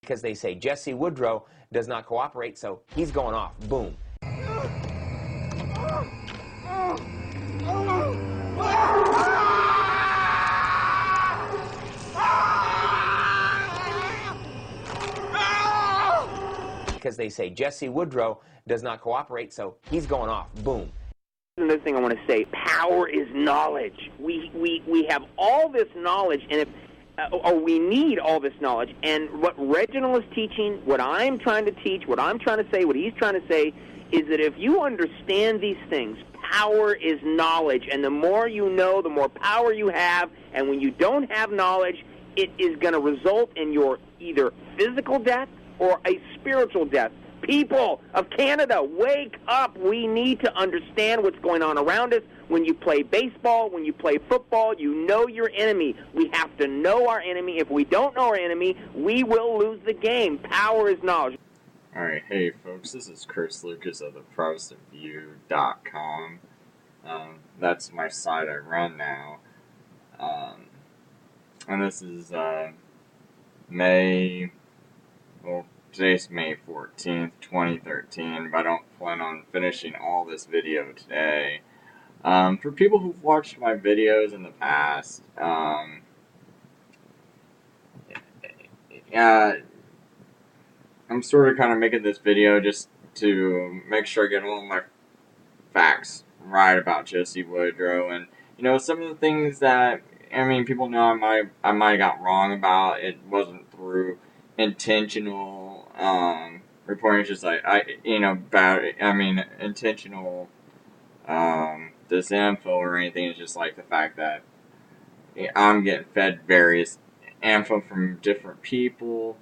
because they say Jesse Woodrow does not cooperate, so he's going off. Boom. Because they say Jesse Woodrow does not cooperate, so he's going off. Boom. Another thing I want to say, power is knowledge. We have all this knowledge, and or we need all this knowledge. And what Reginald is teaching, what I'm trying to teach, what I'm trying to say, what he's trying to say, is that if you understand these things, power is knowledge. And the more you know, the more power you have. And when you don't have knowledge, it is going to result in your either physical death or a spiritual death. People of Canada, wake up. We need to understand what's going on around us. When you play baseball, when you play football, you know your enemy. We have to know our enemy. If we don't know our enemy, we will lose the game. Power is knowledge. Alright, hey folks, this is Chris Lucas of the ProtestantView.com. That's my site I run now. And this is today's May 14th, 2013, but I don't plan on finishing all this video today. For people who've watched my videos in the past, I'm sort of kind of making this video just to make sure I get all my facts right about Jesse Woodrow, and some of the things that people know I might have got wrong about. It wasn't through intentional reporting. It's just like intentional disinfo or anything. It's just like the fact that I'm getting fed various info from different people.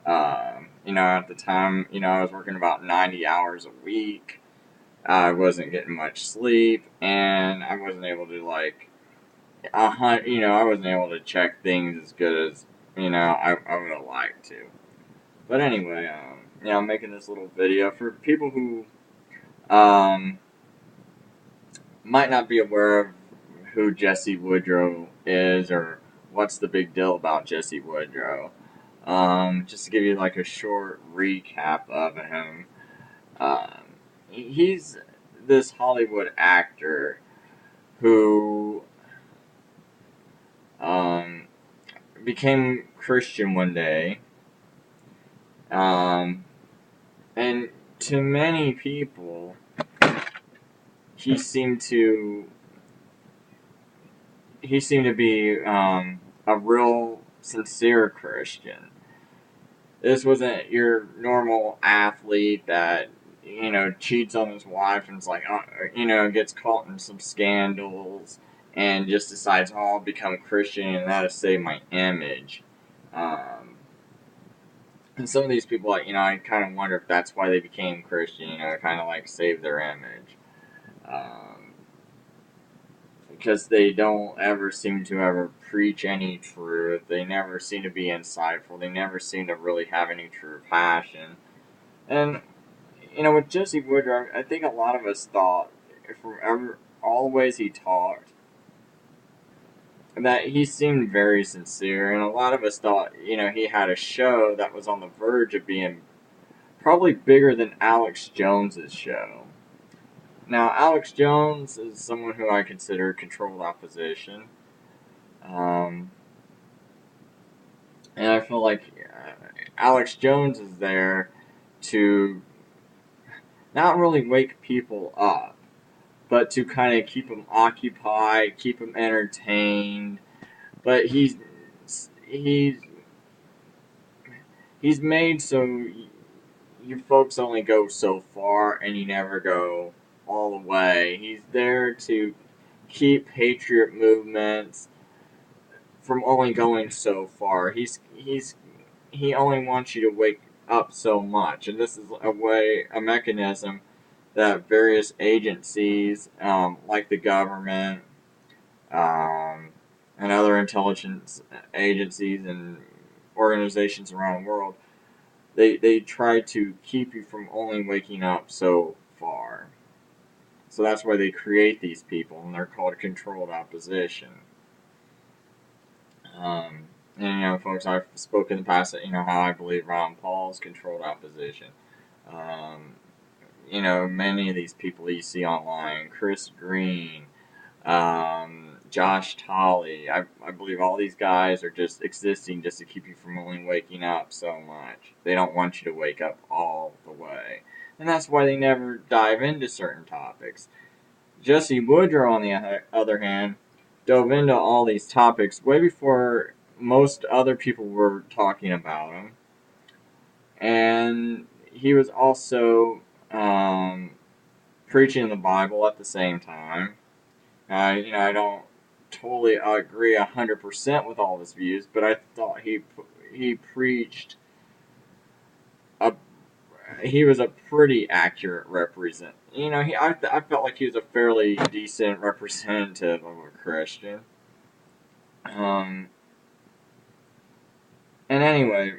At the time, I was working about 90 hours a week. I wasn't getting much sleep, and I wasn't able to I wasn't able to check things as good as I would have liked to. But anyway, I'm making this little video for people who might not be aware of who Jesse Woodrow is or what's the big deal about Jesse Woodrow. Just to give you a short recap of him. He's this Hollywood actor who became Christian one day. And to many people, he seemed to be a real sincere Christian. This wasn't your normal athlete that cheats on his wife and gets caught in some scandals and just decides, I'll become Christian and that'll save my image. And some of these people, I kind of wonder if that's why they became Christian, kind of save their image. Because they don't ever seem to ever preach any truth. They never seem to be insightful. They never seem to really have any true passion. And, with Jesse Woodrow, I think a lot of us thought, from all the ways he talked, that he seemed very sincere. And a lot of us thought, he had a show that was on the verge of being probably bigger than Alex Jones's show. Now, Alex Jones is someone who I consider controlled opposition. And I feel like Alex Jones is there to not really wake people up, but to kind of keep them occupied, keep them entertained. But he's made so you folks only go so far and you never go all the way. He's there to keep patriot movements from only going so far. He only wants you to wake up so much, and this is a mechanism that various agencies, like the government, and other intelligence agencies and organizations around the world, they try to keep you from only waking up so far. So that's why they create these people, and they're called controlled opposition. And, folks, I've spoken in the past, how I believe Ron Paul's controlled opposition. Many of these people you see online, Chris Green, Josh Tolley, I believe all these guys are just existing just to keep you from only waking up so much. They don't want you to wake up all the way. And that's why they never dive into certain topics. Jesse Woodrow, on the other hand, dove into all these topics way before most other people were talking about them. And he was also preaching the Bible at the same time. I don't totally agree 100% with all of his views, but I thought he preached he was a pretty accurate represent. I felt like he was a fairly decent representative of a Christian. And anyway,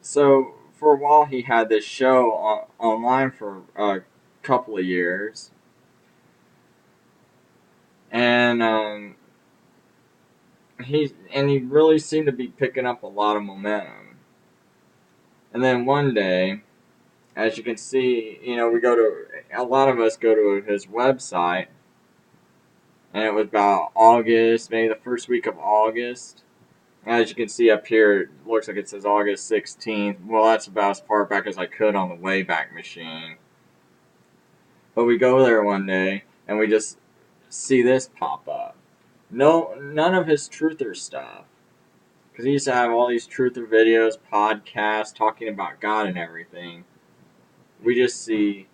so for a while he had this show online for a couple of years, and he really seemed to be picking up a lot of momentum. And then one day, as you can see, a lot of us go to his website, and it was about August, maybe the first week of August. As you can see up here, it looks like it says August 16th. Well, that's about as far back as I could on the Wayback Machine. But we go there one day, and we just see this pop up. None of his truther stuff. Because he used to have all these truther videos, podcasts, talking about God and everything. We see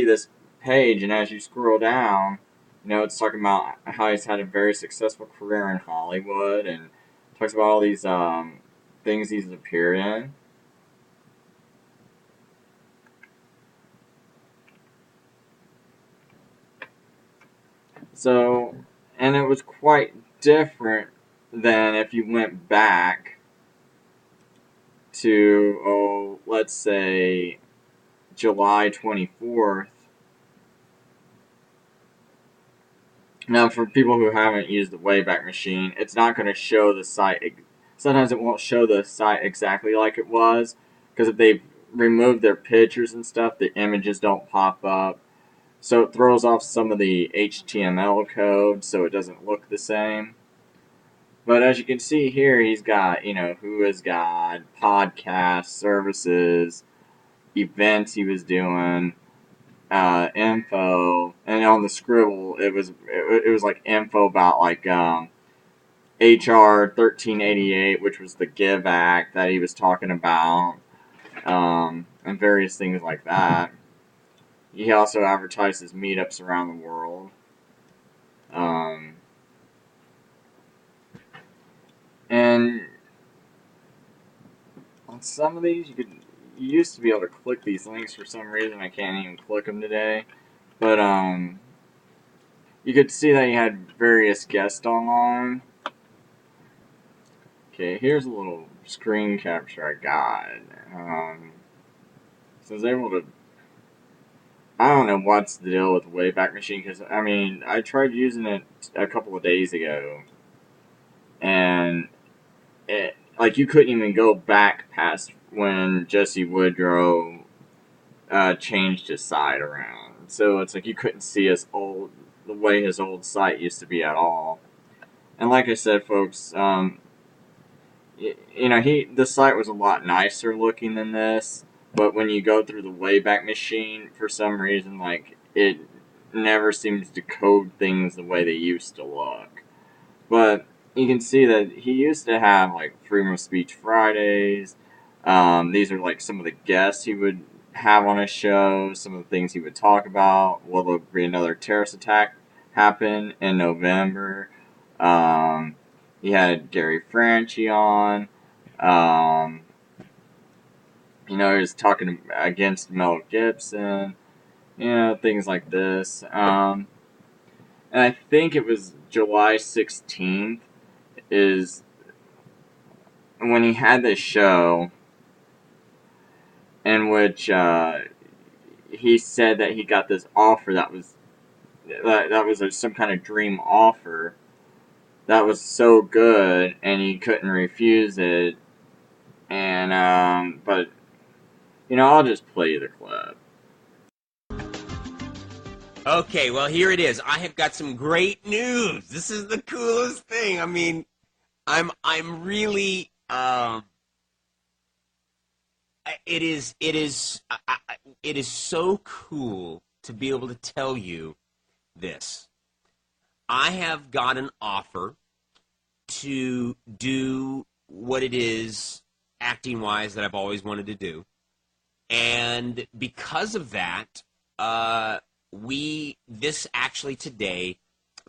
this page, and as you scroll down, it's talking about how he's had a very successful career in Hollywood, and talks about all these things he's appeared in. So, and it was quite different than if you went back to, let's say, July 24th. Now, for people who haven't used the Wayback Machine, it's not going to show the site. Sometimes it won't show the site exactly like it was, because if they've removed their pictures and stuff, the images don't pop up. So it throws off some of the HTML code, so it doesn't look the same. But as you can see here, he's got, Who is God, podcasts, services, events he was doing, info, and on the scribble, it was like info about like HR 1388, which was the Give Act that he was talking about, and various things like that. He also advertises meetups around the world. And on some of these, you used to be able to click these links for some reason. I can't even click them today. But you could see that he had various guests online. Okay, here's a little screen capture I got. So I was able to. I don't know what's the deal with the Wayback Machine, because I tried using it a couple of days ago, and you couldn't even go back past when Jesse Woodrow changed his site around. So it's like you couldn't see the way his old site used to be at all. And like I said, folks, the site was a lot nicer looking than this. But when you go through the Wayback Machine, for some reason, it never seems to code things the way they used to look. But you can see that he used to have Freedom of Speech Fridays. These are some of the guests he would have on his show, some of the things he would talk about. Will there be another terrorist attack happen in November? He had Gary Franchi on. He was talking against Mel Gibson. Things like this. And I think it was July 16th is when he had this show in which he said that he got this offer that was some kind of dream offer that was so good, and he couldn't refuse it. And but I'll just play you the clip. Okay, well, here it is. I have got some great news. This is the coolest thing. I mean, I'm really it is so cool to be able to tell you this. I have got an offer to do what it is acting wise that I've always wanted to do. And because of that, this actually today,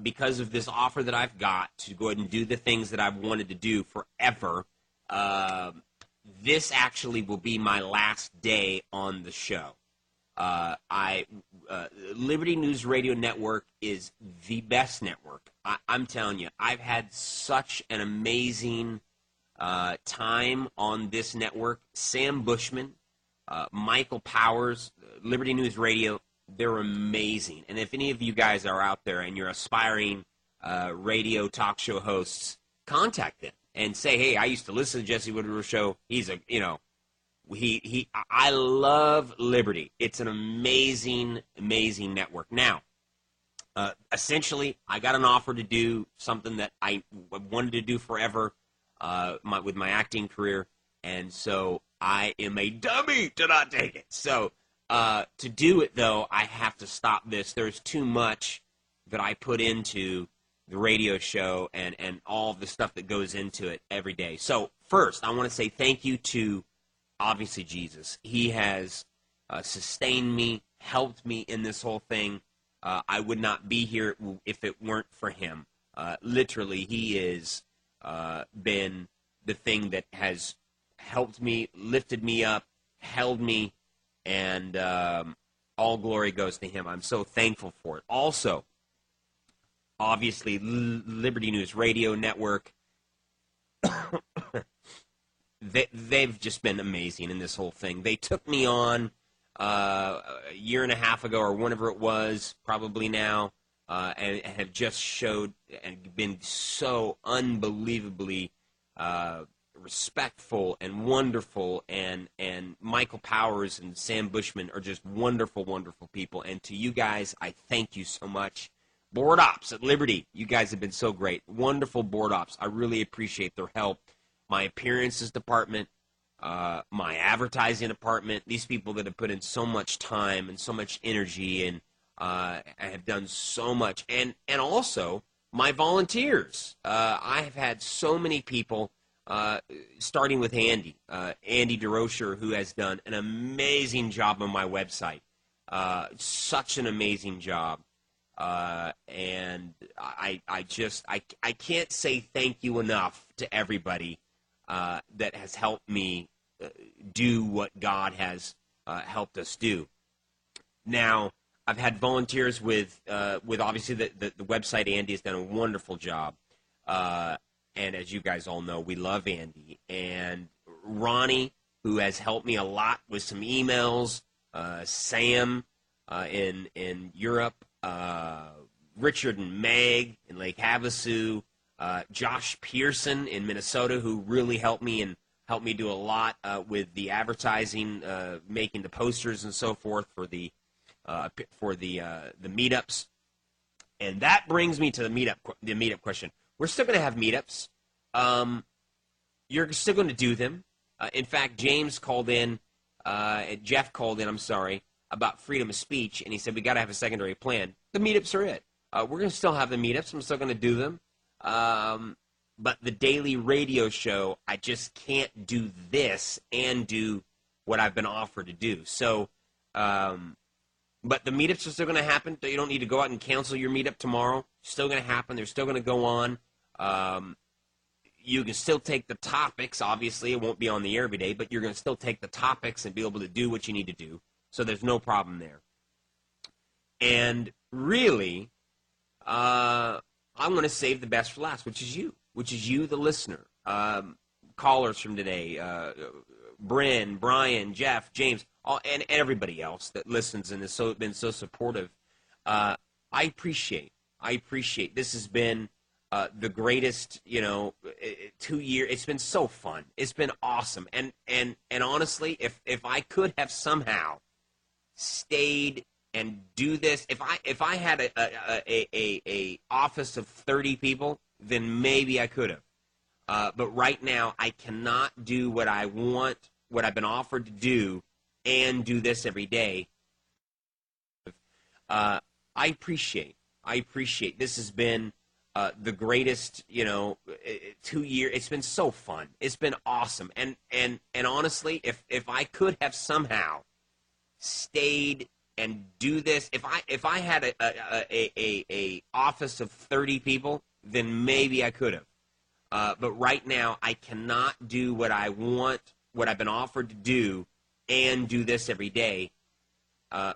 because of this offer that I've got to go ahead and do the things that I've wanted to do forever, this actually will be my last day on the show. Liberty News Radio Network is the best network. I'm telling you, I've had such an amazing time on this network. Sam Bushman, Michael Powers, Liberty News Radio, they're amazing. And if any of you guys are out there and you're aspiring radio talk show hosts, contact them and say, hey, I used to listen to Jesse Woodrow show. He's a, I love Liberty. It's an amazing, amazing network. Now, essentially, I got an offer to do something that I wanted to do forever with my acting career, and so I am a dummy to not take it. So to do it, though, I have to stop this. There's too much that I put into the radio show and all the stuff that goes into it every day. So first, I want to say thank you to, obviously, Jesus. He has sustained me, helped me in this whole thing. I would not be here if it weren't for him. Literally, he has been the thing that has helped me, lifted me up, held me, and all glory goes to him. I'm so thankful for it. Also, obviously, Liberty News Radio Network, they've just been amazing in this whole thing. They took me on a year and a half ago or whenever it was, probably now, and have just showed and been so unbelievably respectful and wonderful, and Michael Powers and Sam Bushman are just wonderful, wonderful people. And to you guys, I thank you so much. Board Ops at Liberty, you guys have been so great. Wonderful Board Ops. I really appreciate their help. My appearances department, my advertising department, these people that have put in so much time and so much energy and have done so much. And also my volunteers. I have had so many people, starting with Andy DeRocher, who has done an amazing job on my website. Such an amazing job. And I can't say thank you enough to everybody that has helped me do what God has helped us do. Now, I've had volunteers with obviously the website. Andy has done a wonderful job. And as you guys all know, we love Andy. And Ronnie, who has helped me a lot with some emails. Sam in Europe. Richard and Meg in Lake Havasu. Josh Pearson in Minnesota, who really helped me and helped me do a lot with the advertising, making the posters and so forth for the meetups. And that brings me to the meetup question. We're still going to have meetups. You're still going to do them. In fact, James called in, Jeff called in, I'm sorry, about freedom of speech, and he said we got to have a secondary plan. The meetups are it. We're going to still have the meetups. I'm still going to do them. But the daily radio show, I just can't do this and do what I've been offered to do. So, but the meetups are still going to happen. You don't need to go out and cancel your meetup tomorrow. It's still going to happen. They're still going to go on. You can still take the topics. Obviously, it won't be on the air every day, but you're going to still take the topics and be able to do what you need to do. So there's no problem there. And really, I'm going to save the best for last, which is you, the listener. Callers from today, Bryn, Brian, Jeff, James, and everybody else that listens and has been so supportive. I appreciate. This has been the greatest, 2 year. It's been so fun. It's been awesome. And honestly, if I could have somehow stayed and do this, if I had a office of 30 people, then maybe I could have. But right now, I cannot do what I want, what I've been offered to do, and do this every day. I appreciate. This has been the greatest, 2 year. It's been so fun. It's been awesome. And honestly, if I could have somehow stayed and do this, if I had a office of 30 people, then maybe I could have. But right now, I cannot do what I want, what I've been offered to do, and do this every day.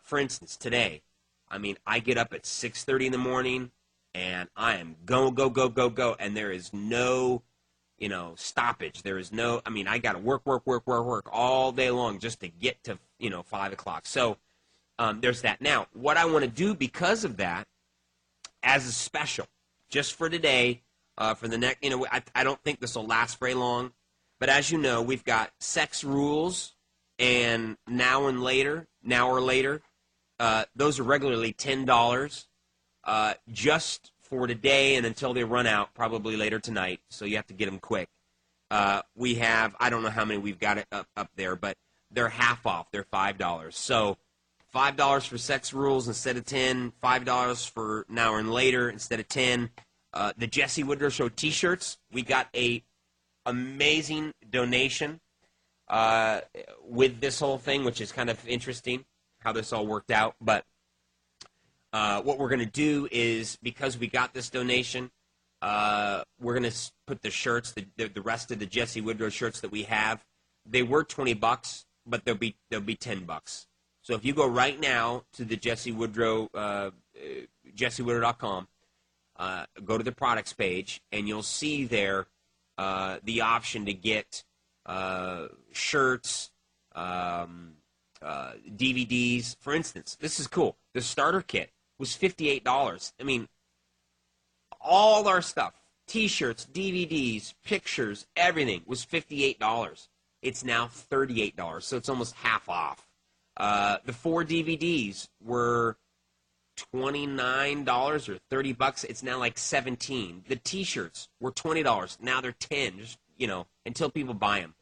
For instance, today, I get up at 6:30 in the morning, and I am go, and there is no, stoppage. There is no, I got to work all day long just to get to, 5 o'clock. So there's that. Now, what I want to do because of that, as a special, just for today, for the next, I don't think this will last very long, but as you know, we've got sex rules and now or later. Those are regularly $10 just for today and until they run out, probably later tonight, so you have to get them quick. We have, I don't know how many we've got up there, but they're half off. They're $5. So $5 for sex rules instead of $10, $5 for now or later instead of $10. The Jesse Woodrow Show T-shirts, we got a amazing donation with this whole thing, which is kind of interesting how this all worked out. But what we're going to do is, because we got this donation, we're going to put the shirts, the rest of the Jesse Woodrow shirts that we have. They were $20, but they'll be $10. So if you go right now to the Jesse Woodrow, JesseWoodrow.com, go to the products page, and you'll see there the option to get shirts, DVDs. For instance, this is cool. The starter kit was $58. All our stuff, T-shirts, DVDs, pictures, everything was $58. It's now $38, so it's almost half off. The 4 DVDs were $29 or $30. It's now like $17. The T-shirts were $20. Now they're $10. Just until people buy them.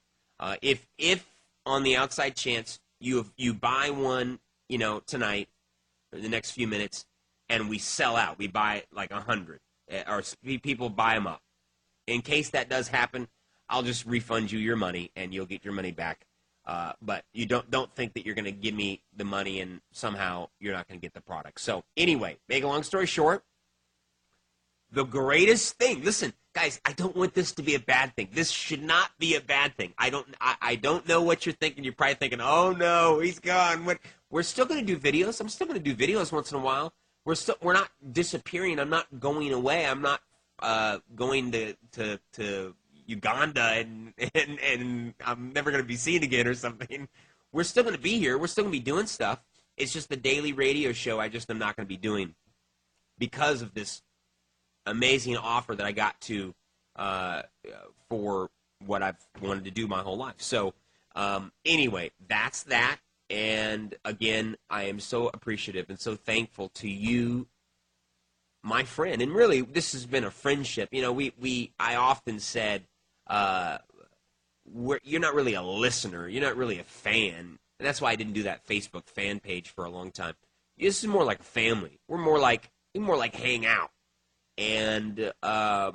If on the outside chance you buy one, tonight or the next few minutes, and we sell out, we buy like 100, or people buy them up. In case that does happen, I'll just refund you your money, and you'll get your money back. But you don't think that you're going to give me the money and somehow you're not going to get the product. So anyway, make a long story short, the greatest thing. Listen, guys, I don't want this to be a bad thing. This should not be a bad thing. I don't know what you're thinking. You're probably thinking, oh no, he's gone. What? We're still going to do videos. I'm still going to do videos once in a while. We're not disappearing. I'm not going away. I'm not going to Uganda and I'm never going to be seen again or something. We're still going to be here. We're still going to be doing stuff. It's just the daily radio show I just am not going to be doing because of this amazing offer that I got to for what I've wanted to do my whole life. So anyway, that's that. And again, I am so appreciative and so thankful to you, my friend. And really, this has been a friendship. I often said, you're not really a listener. You're not really a fan. And that's why I didn't do that Facebook fan page for a long time. This is more like a family. We more like hang out. And I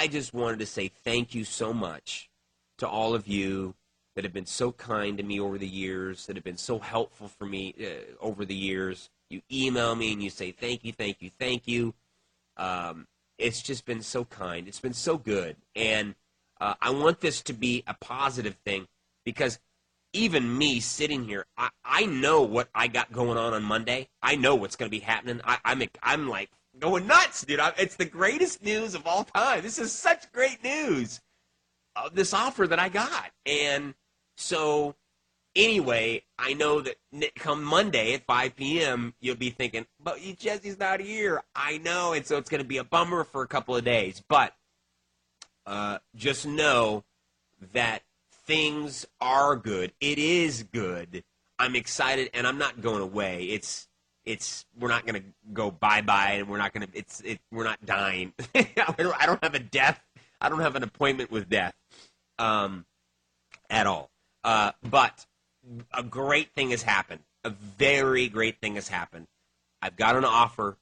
just wanted to say thank you so much to all of you that have been so kind to me over the years, that have been so helpful for me over the years. You email me and you say thank you, thank you, thank you. It's just been so kind. It's been so good. And I want this to be a positive thing, because even me sitting here, I know what I got going on Monday. I know what's going to be happening. I'm like going nuts, dude. It's the greatest news of all time. This is such great news, this offer that I got. And so Anyway, I know that come Monday at 5 p.m., you'll be thinking, but Jesse's not here. I know, and so it's going to be a bummer for a couple of days. But just know that things are good. It is good. I'm excited, and I'm not going away. We're not going to go bye-bye, and we're not going to, we're not dying. I don't have a death. I don't have an appointment with death at all. But a great thing has happened. A very great thing has happened. I've got an offer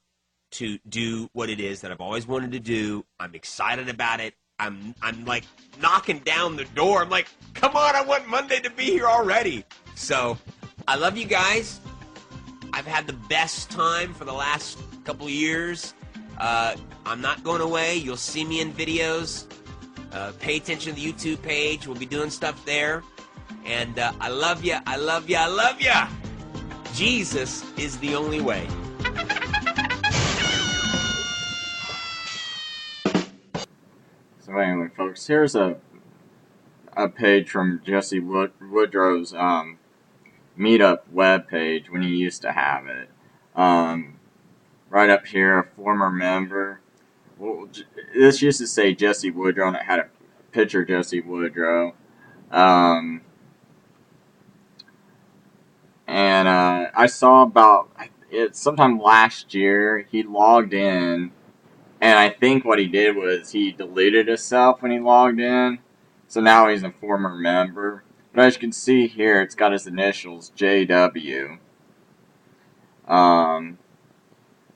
to do what it is that I've always wanted to do. I'm excited about it. I'm like knocking down the door. I'm like, come on, I want Monday to be here already. So I love you guys. I've had the best time for the last couple of years. I'm not going away. You'll see me in videos. Pay attention to the YouTube page. We'll be doing stuff there. And I love you. I love you. I love you. Jesus is the only way. So anyway, folks, here's a page from Jesse Woodrow's meetup webpage when he used to have it. Right up here, a former member. Well, this used to say Jesse Woodrow, and it had a picture of Jesse Woodrow. And I saw about it sometime last year. He logged in, and I think what he did was he deleted himself when he logged in. So now he's a former member. But as you can see here, it's got his initials, JW.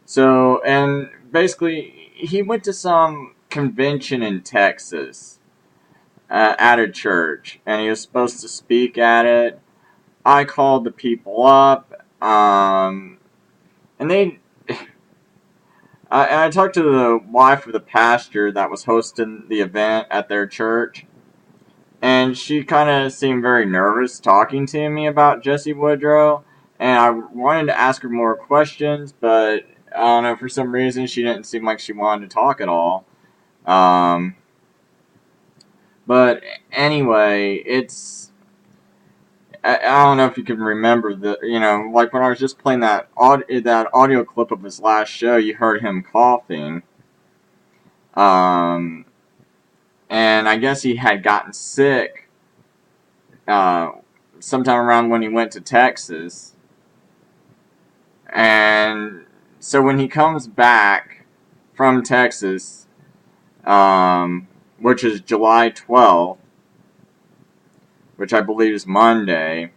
So, and basically, he went to some convention in Texas at a church, and he was supposed to speak at it. I called the people up, and they... I talked to the wife of the pastor that was hosting the event at their church, and she kind of seemed very nervous talking to me about Jesse Woodrow, and I wanted to ask her more questions, but I don't know, for some reason she didn't seem like she wanted to talk at all. But anyway, it's... I don't know if you can remember like when I was just playing that audio clip of his last show, you heard him coughing. And I guess he had gotten sick sometime around when he went to Texas. And so when he comes back from Texas, which is July 12th, which I believe is Monday.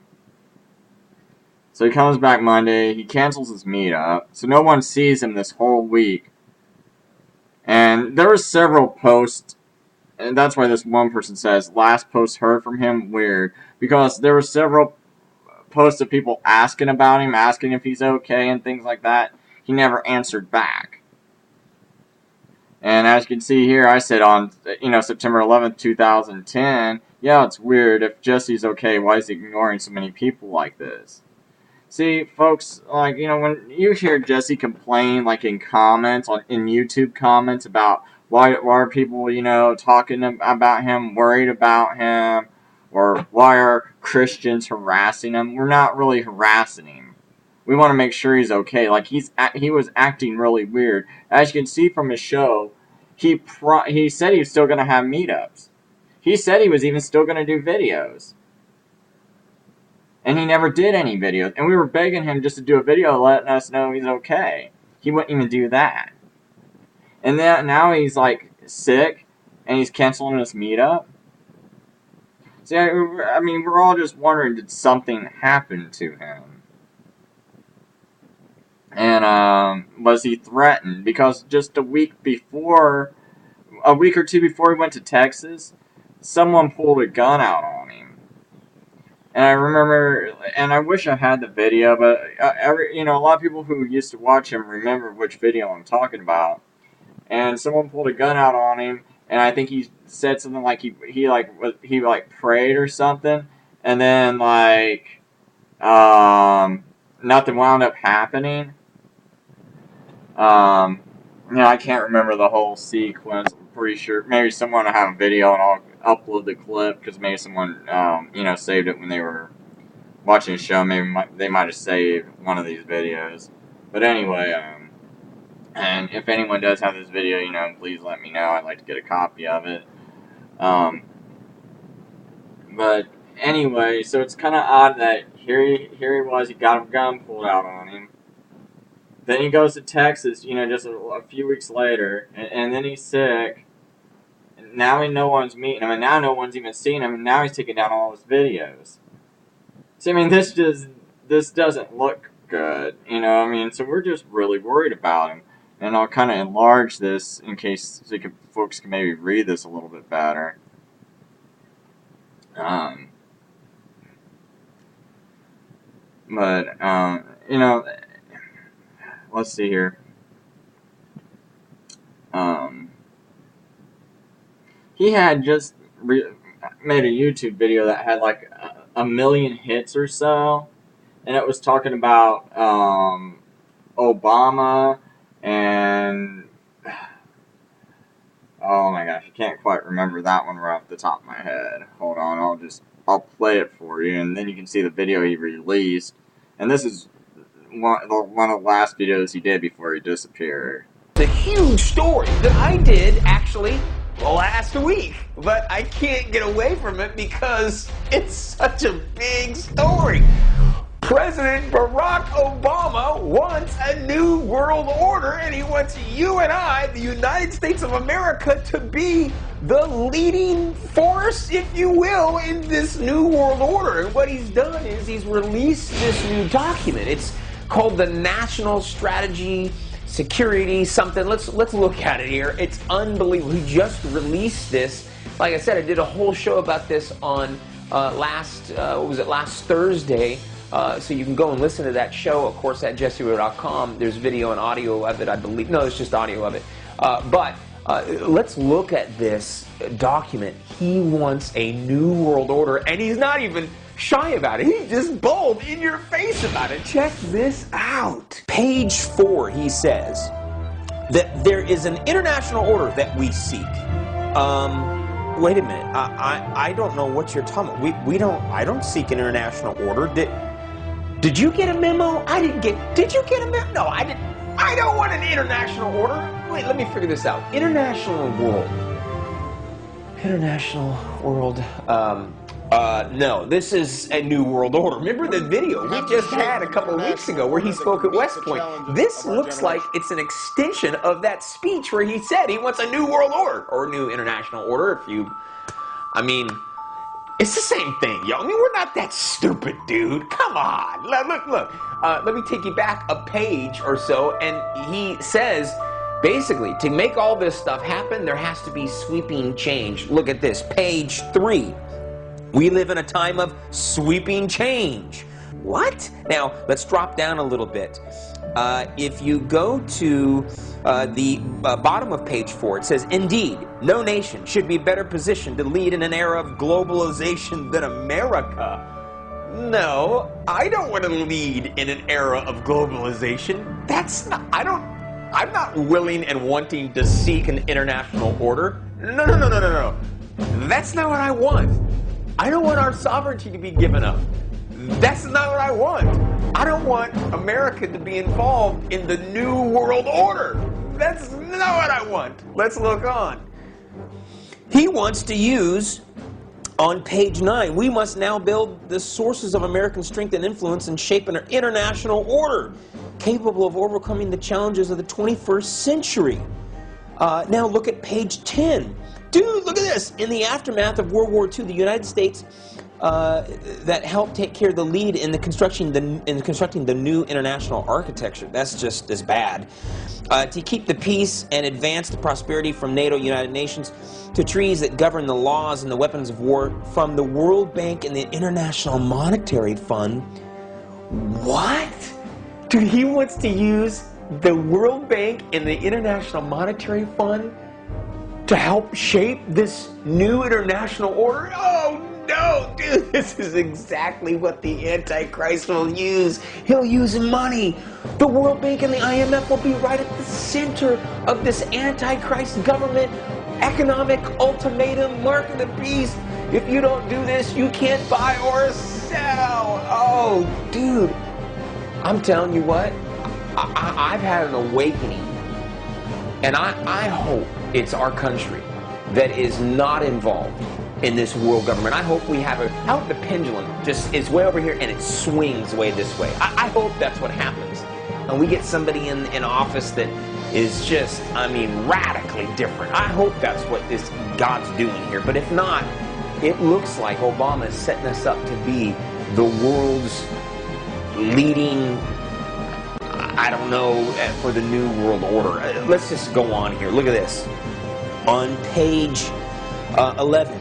So he comes back Monday, he cancels his meetup, so no one sees him this whole week. And there were several posts, and that's why this one person says, last post heard from him, weird. Because there were several posts of people asking about him, asking if he's okay and things like that. He never answered back. And as you can see here, I said on, September 11th, 2010, yeah, it's weird. If Jesse's okay, why is he ignoring so many people like this? See, folks, like, when you hear Jesse complain, like, in comments, in YouTube comments about why are people, talking about him, worried about him, or why are Christians harassing him? We're not really harassing him. We want to make sure he's okay. Like, he was acting really weird. As you can see from his show, he said he was still going to have meetups. He said he was even still going to do videos. And he never did any videos. And we were begging him just to do a video letting us know he's okay. He wouldn't even do that. And then now he's, like, sick, and he's canceling his meetup. See, I mean, we're all just wondering, did something happen to him? And, was he threatened? Because just a week or two before he went to Texas, someone pulled a gun out on him. And I remember, and I wish I had the video, but a lot of people who used to watch him remember which video I'm talking about. And someone pulled a gun out on him, and I think he said something like he prayed or something, and then nothing wound up happening. I can't remember the whole sequence. I'm pretty sure maybe someone will have a video and I'll upload the clip because maybe someone saved it when they were watching the show, maybe they might have saved one of these videos. But anyway, and if anyone does have this video, you know, please let me know. I'd like to get a copy of it. But anyway, so it's kind of odd that here he was, he got a gun pulled out on him. Then he goes to Texas, you know, just a few weeks later, and then he's sick. And now no one's meeting him, and now no one's even seen him, and now he's taking down all his videos. So, I mean, this doesn't look good, you know, I mean, so we're just really worried about him. And I'll kind of enlarge this in case folks can maybe read this a little bit better. You know, let's see here. He had just made a YouTube video that had like a million hits or so, and it was talking about Obama and oh my gosh, I can't quite remember that one right off the top of my head. Hold on, I'll play it for you, and then you can see the video he released. And this is one of the last videos he did before he disappeared. The huge story that I did actually last week, but I can't get away from it because it's such a big story. President Barack Obama wants a new world order, and he wants you and I, the United States of America, to be the leading force, if you will, in this new world order. And what he's done is he's released this new document. It's called the National Strategy Security something. Let's look at it here. It's unbelievable. He just released this. Like I said, I did a whole show about this on last Thursday. So you can go and listen to that show, of course, at jessewoodrow.com. There's video and audio of it, I believe. No, it's just audio of it. But let's look at this document. He wants a new world order, and he's not even shy about it. He's just bold in your face about it. Check this out. Page 4, he says that there is an international order that we seek. Wait a minute. I don't know what you're talking about. I don't seek an international order. Did you get a memo? I didn't get. Did you get a memo? No, I didn't. I don't want an international order. Wait, let me figure this out. International world. No, this is a new world order. Remember the video we just had a couple of weeks ago where he spoke at West Point? This looks like it's an extension of that speech where he said he wants a new world order, or a new international order, I mean, it's the same thing, yo. I mean, we're not that stupid, dude. Come on. Look. Let me take you back a page or so, and he says, basically, to make all this stuff happen, there has to be sweeping change. Look at this, page 3. We live in a time of sweeping change. What? Now, let's drop down a little bit. If you go to the bottom of page 4, it says, indeed, no nation should be better positioned to lead in an era of globalization than America. No, I don't want to lead in an era of globalization. I'm not willing and wanting to seek an international order. No. That's not what I want. I don't want our sovereignty to be given up. That's not what I want. I don't want America to be involved in the new world order. That's not what I want. Let's look on. He wants to use, on page 9, we must now build the sources of American strength and influence and shape an international order capable of overcoming the challenges of the 21st century. Now look at page 10. Dude, look at this. In the aftermath of World War II, the United States that helped take care of the lead in constructing the new international architecture. That's just as bad. To keep the peace and advance the prosperity from NATO, United Nations, to treaties that govern the laws and the weapons of war, from the World Bank and the International Monetary Fund. What? Dude, he wants to use the World Bank and the International Monetary Fund to help shape this new international order? Oh no, dude, this is exactly what the Antichrist will use. He'll use money. The World Bank and the IMF will be right at the center of this Antichrist government economic ultimatum, mark of the beast. If you don't do this, you can't buy or touchdown! Oh, dude. I'm telling you what, I've had an awakening. And I hope it's our country that is not involved in this world government. I hope we have I hope the pendulum just is way over here and it swings way this way. I hope that's what happens. And we get somebody in office that is just, radically different. I hope that's what this God's doing here. But if not, it looks like Obama is setting us up to be the world's leading, I don't know, for the new world order. Let's just go on here. Look at this. On page 11.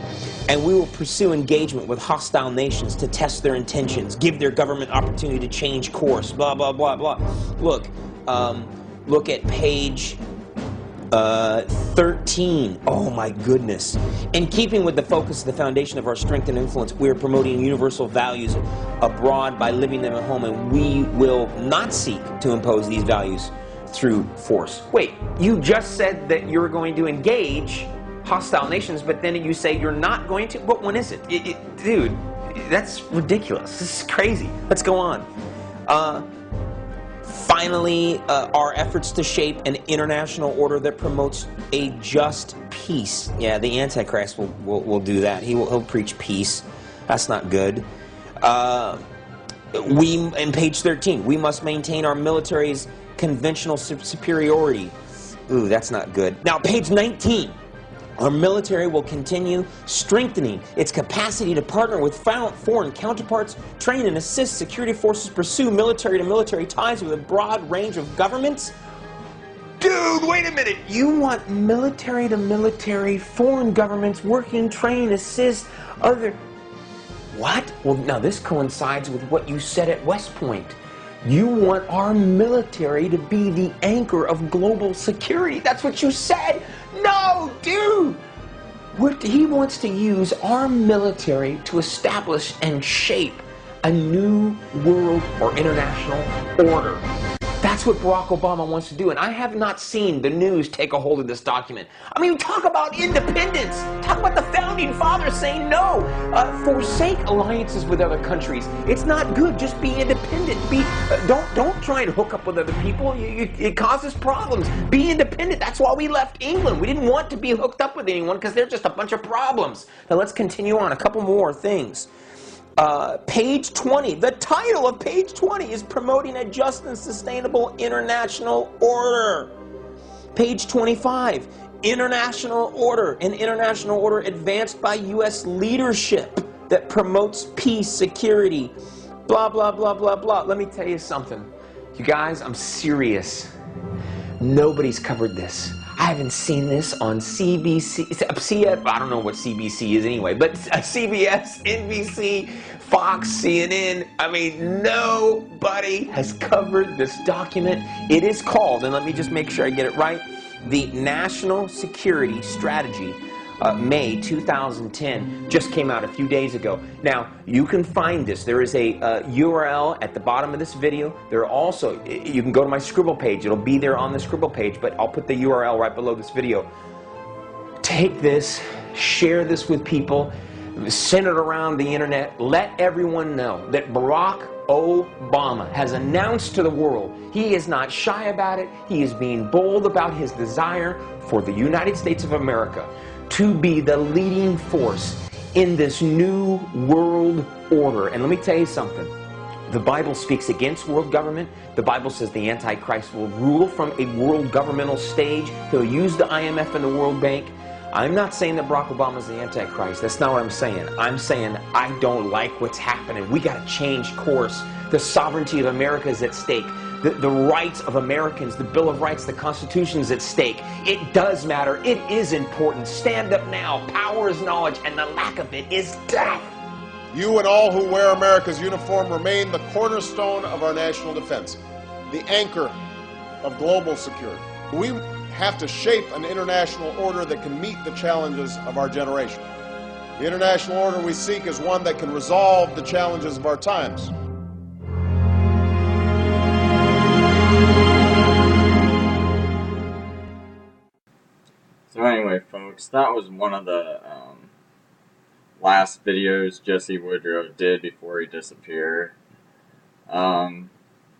And we will pursue engagement with hostile nations to test their intentions, give their government opportunity to change course, blah, blah, blah, blah. Look at page 13. Oh my goodness. In keeping with the focus of the foundation of our strength and influence, we are promoting universal values abroad by living them at home, and we will not seek to impose these values through force. Wait, you just said that you're going to engage hostile nations, but then you say you're not going to? What one is it? Dude, that's ridiculous. This is crazy. Let's go on. Finally, our efforts to shape an international order that promotes a just peace. Yeah, the Antichrist will do that. He'll preach peace. That's not good. In page 13, we must maintain our military's conventional superiority. Ooh, that's not good. Now, page 19. Our military will continue strengthening its capacity to partner with foreign counterparts, train and assist security forces, pursue military-to-military ties with a broad range of governments. Dude, wait a minute. You want military-to-military foreign governments working, train, assist, other... What? Well, now this coincides with what you said at West Point. You want our military to be the anchor of global security. That's what you said. No, dude. He wants to use our military to establish and shape a new world or international order. That's what Barack Obama wants to do, and I have not seen the news take a hold of this document. Talk about independence. Talk about the founding fathers saying no. Forsake alliances with other countries. It's not good. Just be independent. Don't try and hook up with other people. It causes problems. Be independent. That's why we left England. We didn't want to be hooked up with anyone because they're just a bunch of problems. Now let's continue on. A couple more things. Page 20, the title of page 20 is Promoting a Just and Sustainable International Order. Page 25, International Order, an international order advanced by U.S. leadership that promotes peace, security, blah, blah, blah, blah, blah. Let me tell you something. You guys, I'm serious. Nobody's covered this. I haven't seen this on CBC, I don't know what CBC is anyway, but CBS, NBC, Fox, CNN, nobody has covered this document. It is called, and let me just make sure I get it right, the National Security Strategy, May 2010, just came out a few days ago. Now, you can find this. There is a URL at the bottom of this video. There are also, you can go to my Scribble page. It'll be there on the Scribble page, but I'll put the URL right below this video. Take this, share this with people, send it around the internet. Let everyone know that Barack Obama has announced to the world, he is not shy about it. He is being bold about his desire for the United States of America to be the leading force in this new world order. And let me tell you something. The Bible speaks against world government. The Bible says the Antichrist will rule from a world governmental stage. He'll use the IMF and the World Bank. I'm not saying that Barack Obama is the Antichrist. That's not what I'm saying. I'm saying I don't like what's happening. We got to change course. The sovereignty of America is at stake. The rights of Americans, the Bill of Rights, the Constitution is at stake. It does matter. It is important. Stand up now. Power is knowledge, and the lack of it is death. You and all who wear America's uniform remain the cornerstone of our national defense, the anchor of global security. We have to shape an international order that can meet the challenges of our generation. The international order we seek is one that can resolve the challenges of our times. So anyway, folks, that was one of the last videos Jesse Woodrow did before he disappeared. Like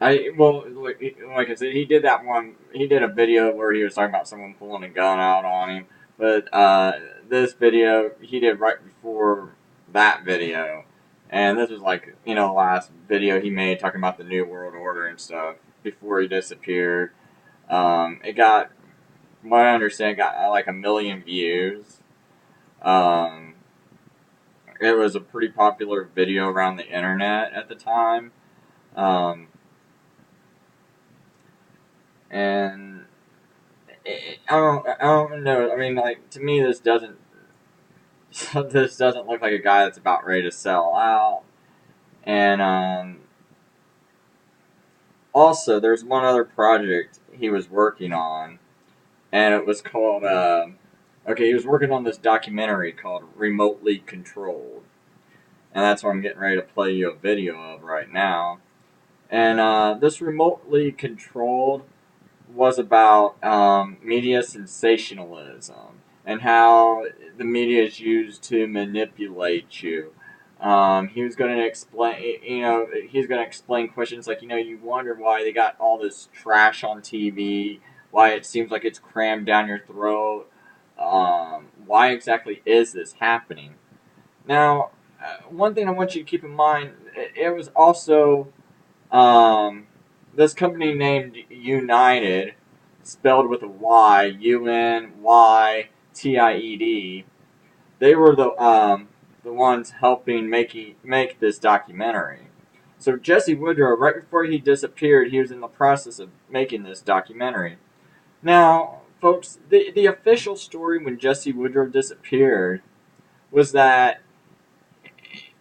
I said, he did that one. He did a video where he was talking about someone pulling a gun out on him. But this video he did right before that video, and this was like the last video he made talking about the New World Order and stuff before he disappeared. It got, from what I understand, got like 1 million views. It was a pretty popular video around the internet at the time. And I don't know. I mean, like, to me, this doesn't look like a guy that's about ready to sell out. And also, there's one other project he was working on, and it was called. He was working on this documentary called Remotely Controlled, and that's what I'm getting ready to play you a video of right now. And this Remotely Controlled was about media sensationalism and how the media is used to manipulate you. He was going to explain, he's going to explain questions like, you wonder why they got all this trash on TV, why it seems like it's crammed down your throat, why exactly is this happening? Now, one thing I want you to keep in mind, it was also this company named United, spelled with a Y, UNYTIED. They were the ones helping make this documentary. So Jesse Woodrow, right before he disappeared, he was in the process of making this documentary. Now, folks, the official story when Jesse Woodrow disappeared was that,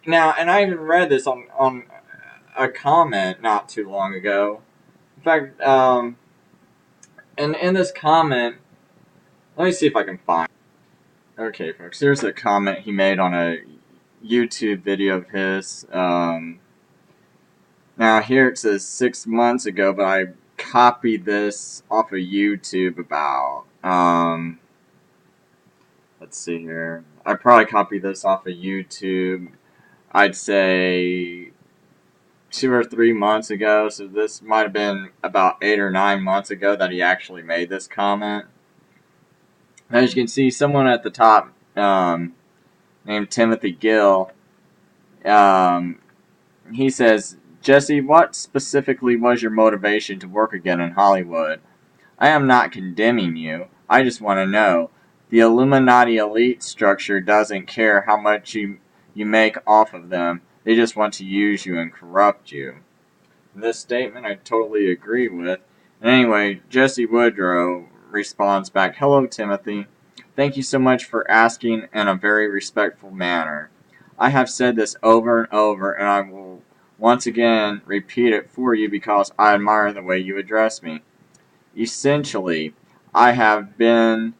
now, and I even read this on a comment not too long ago. In fact, and in this comment, let me see if I can find. Okay, folks, here's a comment he made on a YouTube video of his. Now here it says 6 months ago, but I copied this off of YouTube about, let's see here. I probably copied this off of YouTube, I'd say 2 or 3 months ago, so this might have been about 8 or 9 months ago that he actually made this comment. As you can see, someone at the top, named Timothy Gill, he says, Jesse, what specifically was your motivation to work again in Hollywood? I am not condemning you. I just want to know. The Illuminati elite structure doesn't care how much you make off of them. They just want to use you and corrupt you. This statement I totally agree with. And anyway, Jesse Woodrow responds back, Hello, Timothy. Thank you so much for asking in a very respectful manner. I have said this over and over, and I will once again repeat it for you because I admire the way you address me. Essentially, I have been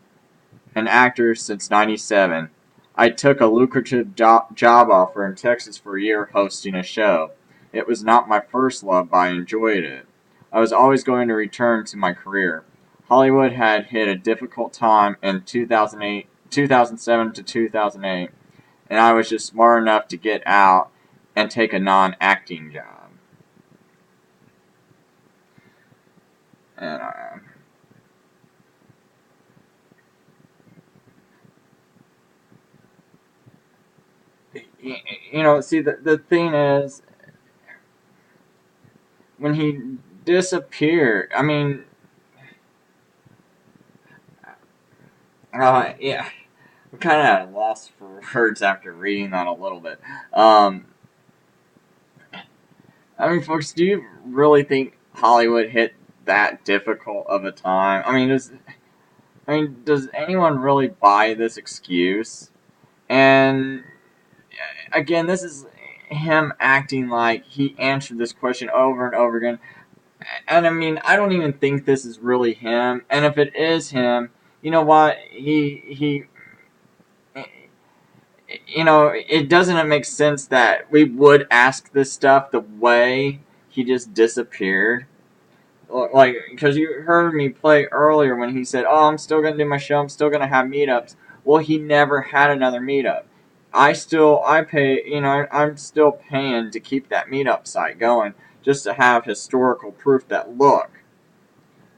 an actor since '97. I took a lucrative job offer in Texas for a year hosting a show. It was not my first love, but I enjoyed it. I was always going to return to my career. Hollywood had hit a difficult time in 2007 to 2008, and I was just smart enough to get out and take a non-acting job. And see, the thing is, when he disappeared, I mean, yeah, I'm kind of at a loss for words after reading that a little bit. I mean, folks, do you really think Hollywood hit that difficult of a time? I mean, does anyone really buy this excuse? And again, this is him acting like he answered this question over and over again. And I mean, I don't even think this is really him. And if it is him, you know what? It doesn't make sense that we would ask this stuff the way he just disappeared. Like, because you heard me play earlier when he said, oh, I'm still going to do my show, I'm still going to have meetups. Well, he never had another meetup. I pay, I'm still paying to keep that meetup site going just to have historical proof that, look,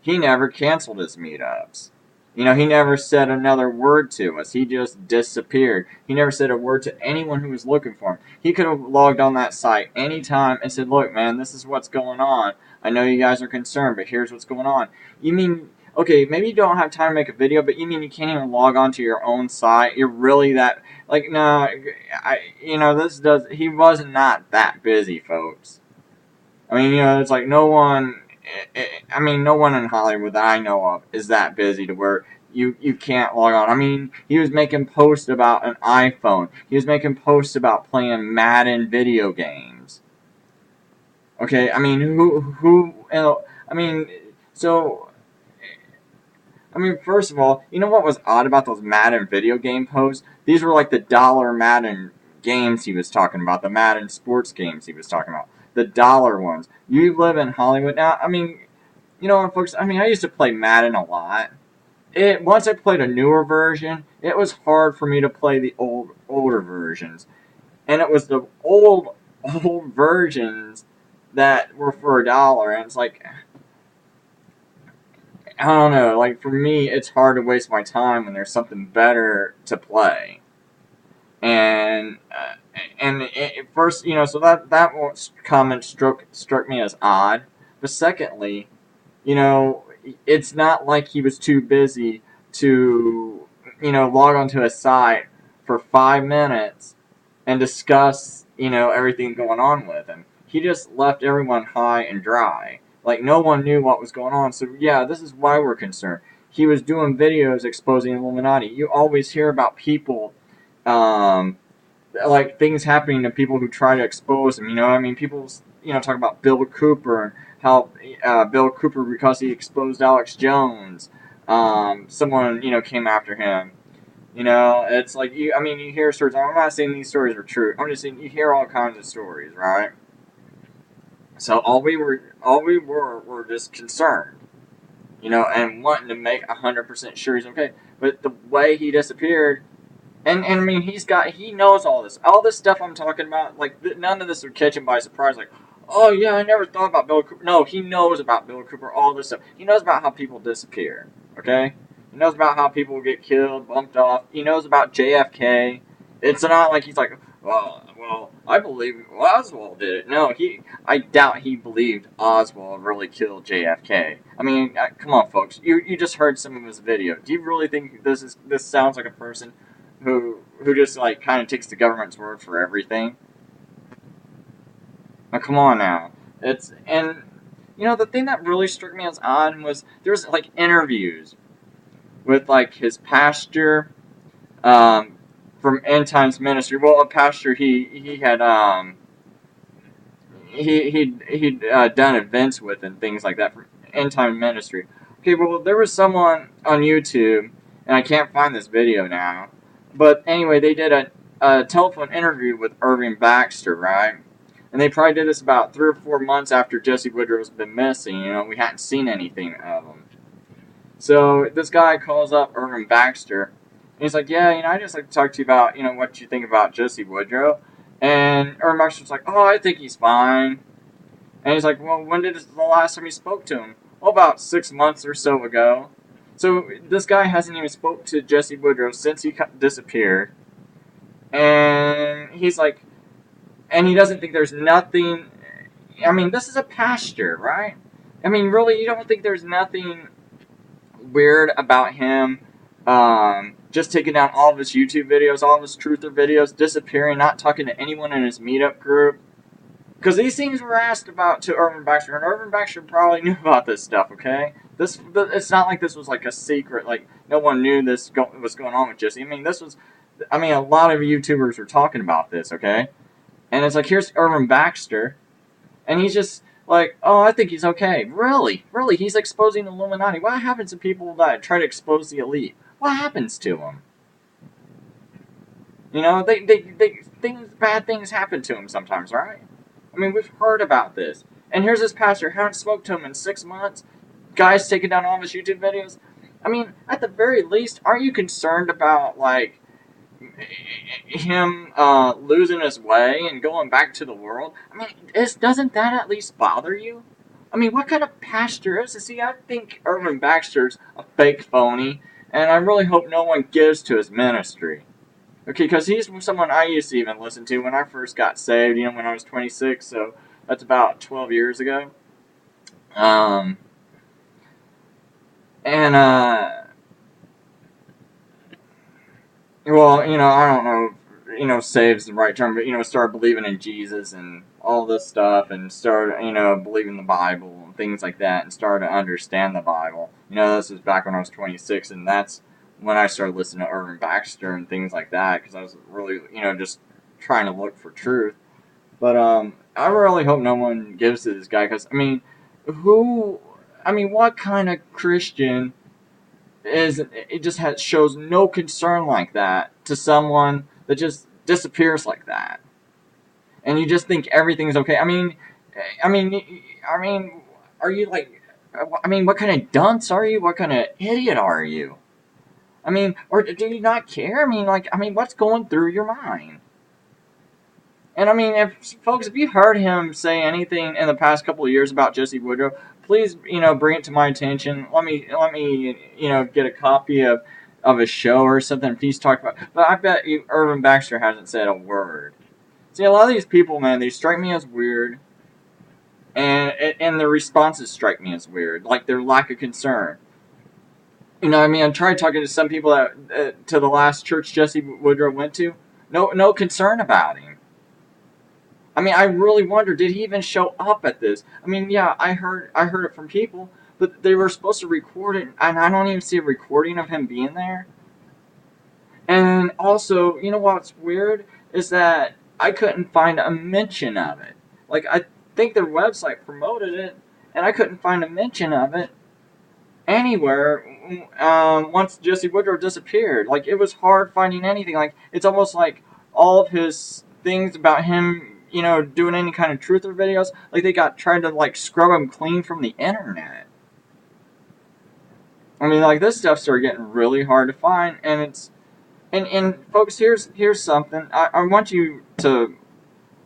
he never canceled his meetups. He never said another word to us. He just disappeared. He never said a word to anyone who was looking for him. He could have logged on that site anytime and said, look, man, this is what's going on. I know you guys are concerned, but here's what's going on. You mean, okay, maybe you don't have time to make a video, but you mean you can't even log on to your own site? You're really that, like, no, he was not that busy, folks. I mean, it's like no one in Hollywood that I know of is that busy to where you can't log on. I mean, he was making posts about an iPhone. He was making posts about playing Madden video games. Okay, I mean, first of all, you know what was odd about those Madden video game posts? These were like the dollar Madden games he was talking about, the Madden sports games he was talking about. The dollar ones. You live in Hollywood now. I mean, you know what, folks? I mean, I used to play Madden a lot. Once I played a newer version, it was hard for me to play the older versions, and it was the old versions that were for $1, and it's like, I don't know. Like, for me, it's hard to waste my time when there's something better to play, and first, so that comment struck me as odd. But secondly, it's not like he was too busy to, log onto a site for 5 minutes and discuss, everything going on with him. He just left everyone high and dry. Like, no one knew what was going on. So, yeah, this is why we're concerned. He was doing videos exposing Illuminati. You always hear about people, like things happening to people who try to expose him. People, talk about Bill Cooper and how Bill Cooper, because he exposed Alex Jones, someone, came after him. It's like, you hear stories. I'm not saying these stories are true. I'm just saying you hear all kinds of stories, right? So all we were just concerned, and wanting to make 100% sure he's okay. But the way he disappeared. And he knows all this. All this stuff I'm talking about, like, none of this would catch him by surprise. Like, oh yeah, I never thought about Bill Cooper. No, he knows about Bill Cooper, all this stuff. He knows about how people disappear, okay? He knows about how people get killed, bumped off. He knows about JFK. It's not like he's like, well, I believe Oswald did it. No, I doubt he believed Oswald really killed JFK. Come on, folks. You just heard some of his video. Do you really think this sounds like a person who just, like, kind of takes the government's word for everything? Now, come on now. The thing that really struck me as odd was there was, like, interviews with, like, his pastor, from End Times Ministry. Well, a pastor he had, he'd done events with and things like that from End Time Ministry. Okay, well, there was someone on YouTube, and I can't find this video now, but anyway, they did a telephone interview with Irving Baxter, right? And they probably did this about 3 or 4 months after Jesse Woodrow's been missing. We hadn't seen anything of him. So this guy calls up Irving Baxter, and he's like, yeah, I'd just like to talk to you about, what you think about Jesse Woodrow. And Irving Baxter's like, oh, I think he's fine. And he's like, well, when did the last time you spoke to him? Well, about 6 months or so ago. So this guy hasn't even spoke to Jesse Woodrow since he disappeared. And he's like, and he doesn't think there's nothing. This is a pastor, right? Really, you don't think there's nothing weird about him just taking down all of his YouTube videos, all of his truther videos, disappearing, not talking to anyone in his meetup group? Because these things were asked about to Irving Baxter, and Irving Baxter probably knew about this stuff, okay? It's not like this was like a secret, like no one knew this was going on with Jesse. This was, a lot of YouTubers were talking about this, okay? And it's like, here's Irving Baxter, and he's just like, oh, I think he's okay. Really? He's exposing the Illuminati. What happens to people that try to expose the elite? What happens to them? Bad things happen to them sometimes, right? We've heard about this. And here's this pastor, haven't spoke to him in 6 months. Guy's taking down all of his YouTube videos. At the very least, aren't you concerned about, like, him losing his way and going back to the world. I mean, doesn't that at least bother you? I mean, what kind of pastor is this? See, I think Irvin Baxter's a fake phony, and I really hope no one gives to his ministry. Okay, because he's someone I used to even listen to when I first got saved, when I was 26, so that's about 12 years ago. Well, I don't know, save's the right term, but, start believing in Jesus and all this stuff and start, believing the Bible and things like that and start to understand the Bible. This was back when I was 26, and that's when I started listening to Irvin Baxter and things like that, because I was really, just trying to look for truth. But I really hope no one gives to this guy, because, what kind of Christian shows no concern like that to someone that just disappears like that, and you just think everything's okay? Are you like? What kind of dunce are you? What kind of idiot are you? Or do you not care? What's going through your mind? And if you heard him say anything in the past couple of years about Jesse Woodrow, please, bring it to my attention. Let me, get a copy of a show or something. Please talk about. But I bet Irvin Baxter hasn't said a word. See, a lot of these people, man, they strike me as weird, and their responses strike me as weird, like their lack of concern. I tried talking to some people to the last church Jesse Woodrow went to. No concern about him. I really wonder, did he even show up at this? Yeah, I heard it from people, but they were supposed to record it, and I don't even see a recording of him being there. And also, what's weird is that I couldn't find a mention of it. Like, I think their website promoted it, and I couldn't find a mention of it anywhere once Jesse Woodrow disappeared. Like, it was hard finding anything. Like, it's almost like all of his things about him, doing any kind of truther videos, like they tried to scrub him clean from the internet. This stuff started getting really hard to find, and it's and folks, here's something I want you to.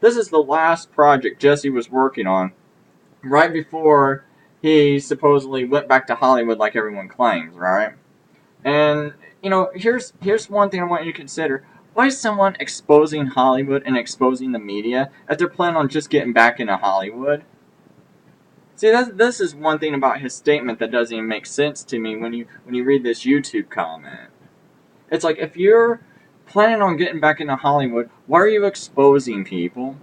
This is the last project Jesse was working on right before he supposedly went back to Hollywood, like everyone claims, right? And here's one thing I want you to consider. Why is someone exposing Hollywood and exposing the media if they're planning on just getting back into Hollywood? See, this is one thing about his statement that doesn't even make sense to me when you read this YouTube comment. It's like, if you're planning on getting back into Hollywood, why are you exposing people?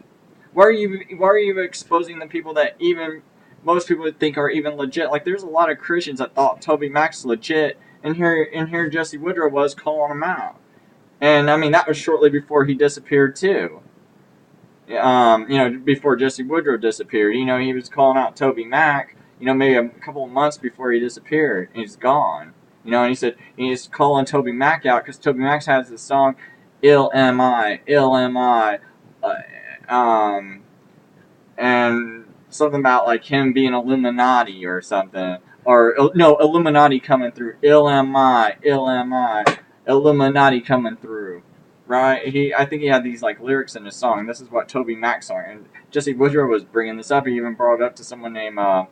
Why are you exposing the people that even most people would think are even legit? Like, there's a lot of Christians that thought Toby Mac's legit, and here Jesse Woodrow was calling him out. And, that was shortly before he disappeared, too. Before Jesse Woodrow disappeared. He was calling out Toby Mac, maybe a couple of months before he disappeared. And he's gone. And he said he's calling Toby Mac out because Toby Mac has this song, Ill Am I, and something about, him being Illuminati or something. Or, no, Illuminati coming through. Ill am I, Illuminati coming through, right? I think he had these lyrics in his song. This is what Toby Mac's song, and Jesse Woodrow was bringing this up. He even brought it up to someone named I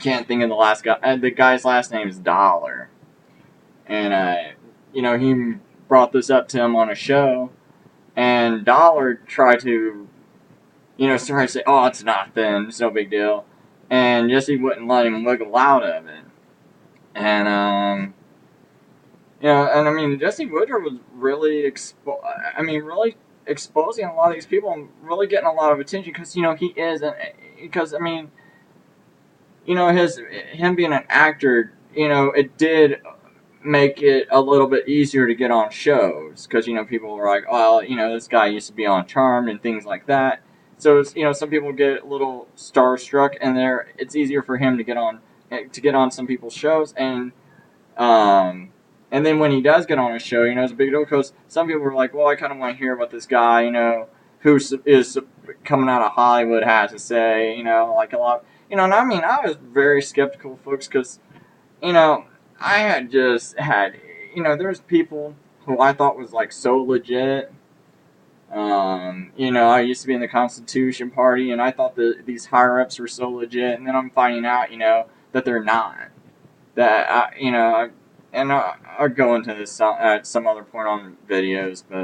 can't think of the last guy. The guy's last name is Dollar, and he brought this up to him on a show, and Dollar tried to say, oh, it's nothing, it's no big deal, and Jesse wouldn't let him wiggle out of it, and Jesse Woodrow was really exposing a lot of these people and really getting a lot of attention because, he is, because, him being an actor, it did make it a little bit easier to get on shows because, people were like, oh, this guy used to be on Charmed and things like that. So, it's, some people get a little starstruck and it's easier for him to get on some people's shows, and then when he does get on a show, it's a big deal because some people are like, well, I kind of want to hear what this guy, who is coming out of Hollywood has to say, like a lot. And I was very skeptical, folks, because, I had just had, there's people who I thought was like so legit. You know, I used to be in the Constitution Party, and I thought that these higher-ups were so legit, and then I'm finding out, you know, that they're not. That, you know, and I'll go into this at some other point on videos, but,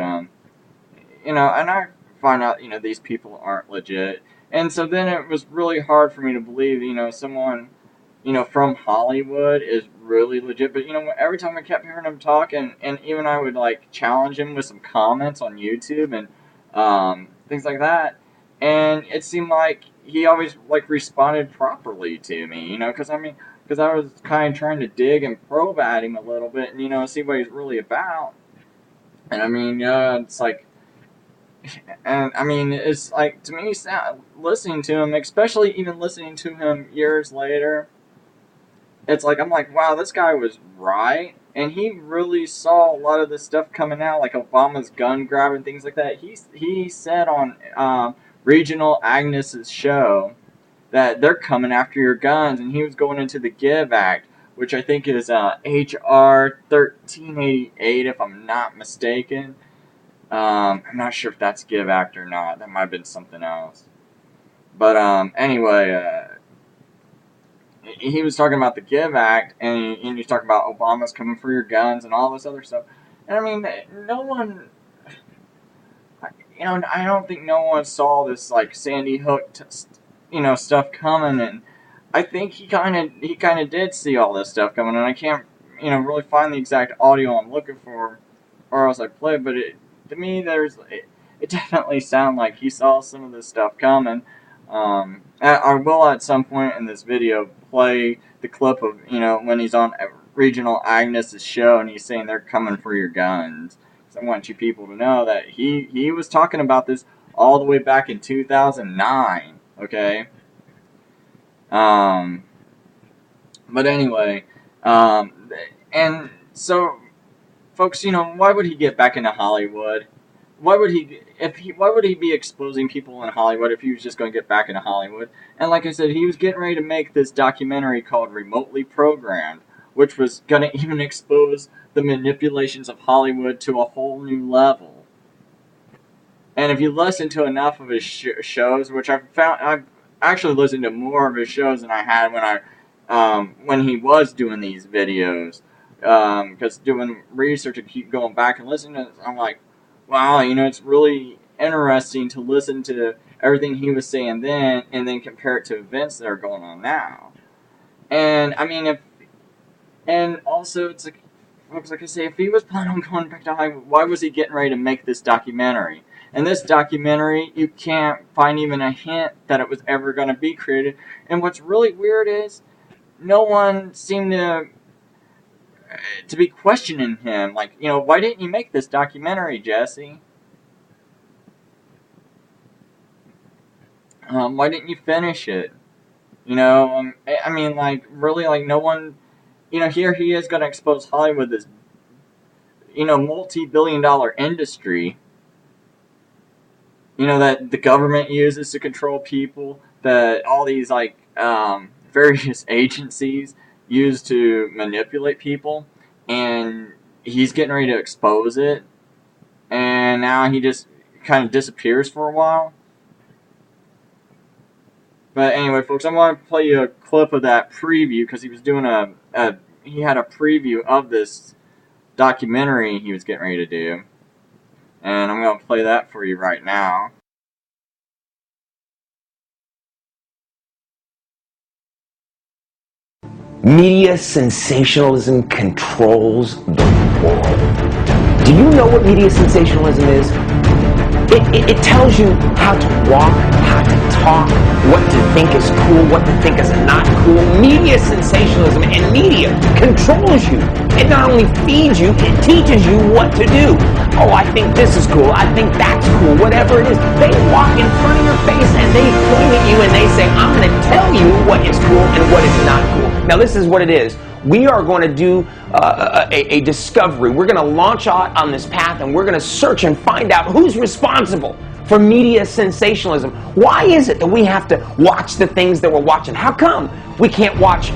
you know, and I find out, you know, these people aren't legit. And so then it was really hard for me to believe, you know, someone, you know, from Hollywood is really legit. But, you know, every time I kept hearing him talk, and even I would, like, challenge him with some comments on YouTube and things like that. And it seemed like he always, like, responded properly to me, you know, because I was kind of trying to dig and probe at him a little bit and, you know, see what he's really about. And, I mean, it's like, and, I mean, it's like, to me, listening to him, especially even listening to him years later, it's like, I'm like, wow, this guy was right. And he really saw a lot of this stuff coming out, like Obama's gun grab and things like that. He said on Regional Agnes's show that they're coming after your guns, and he was going into the GIVE Act, which I think is H.R. 1388, if I'm not mistaken. I'm not sure if that's GIVE Act or not. That might have been something else. But anyway, he was talking about the GIVE Act, and he was talking about Obama's coming for your guns and all this other stuff. And I mean, no one, you know, I don't think no one saw this, like, Sandy Hook, you know, stuff coming. And I think he kind of did see all this stuff coming. And I can't, you know, really find the exact audio I'm looking for, or else I play. But to me, it definitely sounded like he saw some of this stuff coming. I will at some point in this video play the clip of, you know, when he's on Regional Agnes's show and he's saying they're coming for your guns. So I want you people to know that he was talking about this all the way back in 2009, okay? But anyway, and so, folks, you know, why would he get back into Hollywood? Why would he be exposing people in Hollywood if he was just going to get back into Hollywood? And like I said, he was getting ready to make this documentary called Remotely Programmed, which was going to even expose the manipulations of Hollywood to a whole new level. And if you listen to enough of his shows, which I've actually listened to more of his shows than I had when he was doing these videos, because doing research and keep going back and listening to it, I'm like, wow, you know, it's really interesting to listen to everything he was saying then and then compare it to events that are going on now. And, I mean, and also, it's like, folks, like I say, if he was planning on going back to Hollywood, why was he getting ready to make this documentary? And this documentary, you can't find even a hint that it was ever going to be created. And what's really weird is, no one seemed to be questioning him, like, you know, why didn't you make this documentary, Jesse? Why didn't you finish it? You know, I mean, like, really, like, no one, you know, here he is going to expose Hollywood, this, you know, multi-billion-dollar industry, you know, that the government uses to control people, that all these, like, various agencies use to manipulate people, and he's getting ready to expose it, and now he just kind of disappears for a while. But anyway, folks, I'm going to play you a clip of that preview, because he was doing he had a preview of this documentary he was getting ready to do, and I'm going to play that for you right now. Media sensationalism controls the world. Do you know what media sensationalism is? It tells you how to walk, how to talk, what to think is cool, what to think is not cool. Media sensationalism and media controls you. It not only feeds you, it teaches you what to do. Oh, I think this is cool, I think that's cool, whatever it is. They walk in front of your face and they point at you and they say, I'm going to tell you what is cool and what is not cool. Now, this is what it is. We are going to do a discovery. We're going to launch out on this path, and we're going to search and find out who's responsible for media sensationalism. Why is it that we have to watch the things that we're watching? How come we can't watch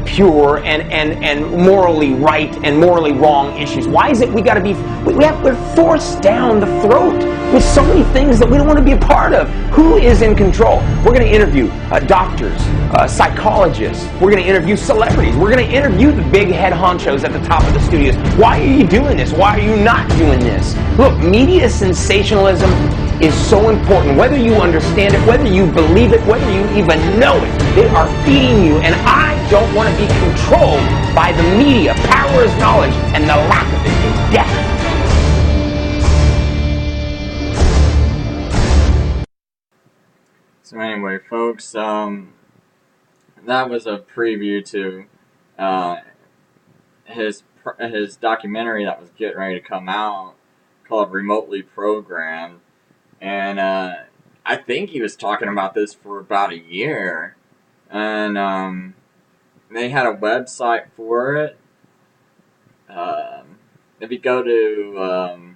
pure and morally right and morally wrong issues? Why is it we got to be, we're forced down the throat with so many things that we don't want to be a part of? Who is in control? We're going to interview doctors, psychologists. We're going to interview celebrities. We're going to interview the big head honchos at the top of the studios. Why are you doing this? Why are you not doing this? Look, media sensationalism is so important. Whether you understand it, whether you believe it, whether you even know it, they are feeding you. And I don't want to be controlled by the media. Power is knowledge, and the lack of it is death. So anyway, folks, that was a preview to his documentary that was getting ready to come out, called Remotely Programmed. And I think he was talking about this for about a year. And they had a website for it. If you go to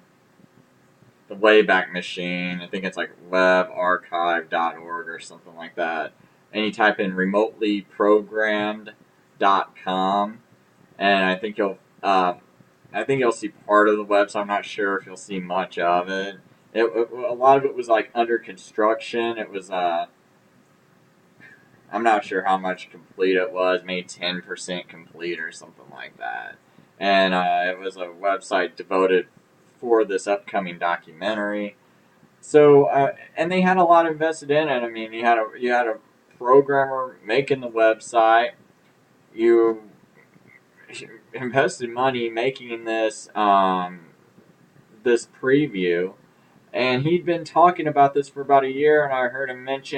the Wayback Machine, I think it's like webarchive.org or something like that, and you type in remotelyprogrammed.com, and I think you'll see part of the website. I'm not sure if you'll see much of it. A lot of it was like under construction. It was I'm not sure how much complete it was, maybe 10% complete or something like that. And it was a website devoted for this upcoming documentary. So and they had a lot invested in it. I mean, you had a programmer making the website. You invested money making this this preview. And he'd been talking about this for about a year, and I heard him make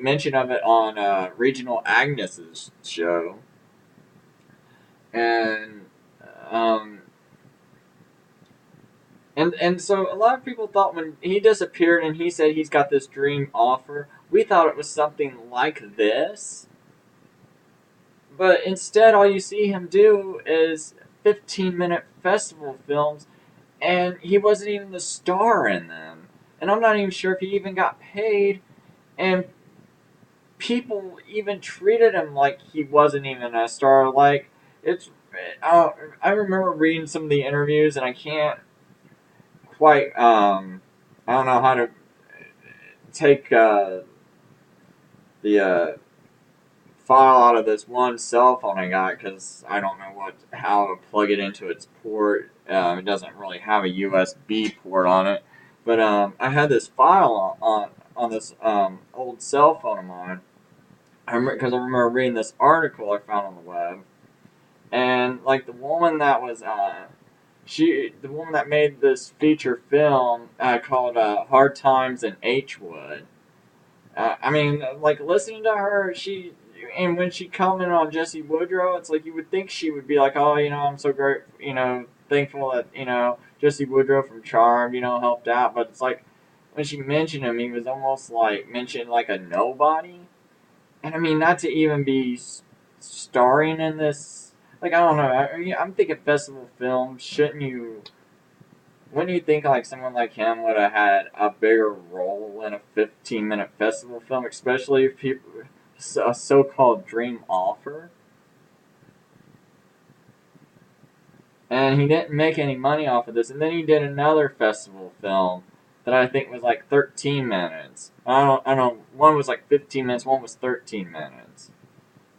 mention of it on Regional Agnes's show. And so a lot of people thought when he disappeared and he said he's got this dream offer, we thought it was something like this. But instead, all you see him do is 15-minute festival films, and he wasn't even the star in them. And I'm not even sure if he even got paid. And people even treated him like he wasn't even a star. Like, I remember reading some of the interviews, and I can't quite, I don't know how to take the file out of this one cell phone I got, because I don't know how to plug it into its port. It doesn't really have a USB port on it. But I had this file on this old cell phone of mine, because I remember reading this article I found on the web. And like the woman that was the woman that made this feature film called Hard Times in H-Wood. I mean, like, listening to her, and when she commented on Jesse Woodrow, it's like you would think she would be like, oh, I'm so great, thankful that, Jesse Woodrow from Charmed, helped out. But it's like, when she mentioned him, he was almost like mentioned like a nobody. And I mean, not to even be starring in this, like, I don't know, I'm thinking festival films, wouldn't you think like someone like him would have had a bigger role in a 15-minute festival film, especially if a so-called dream offer? And he didn't make any money off of this. And then he did another festival film that I think was like 13 minutes. I don't know. One was like 15 minutes. One was 13 minutes.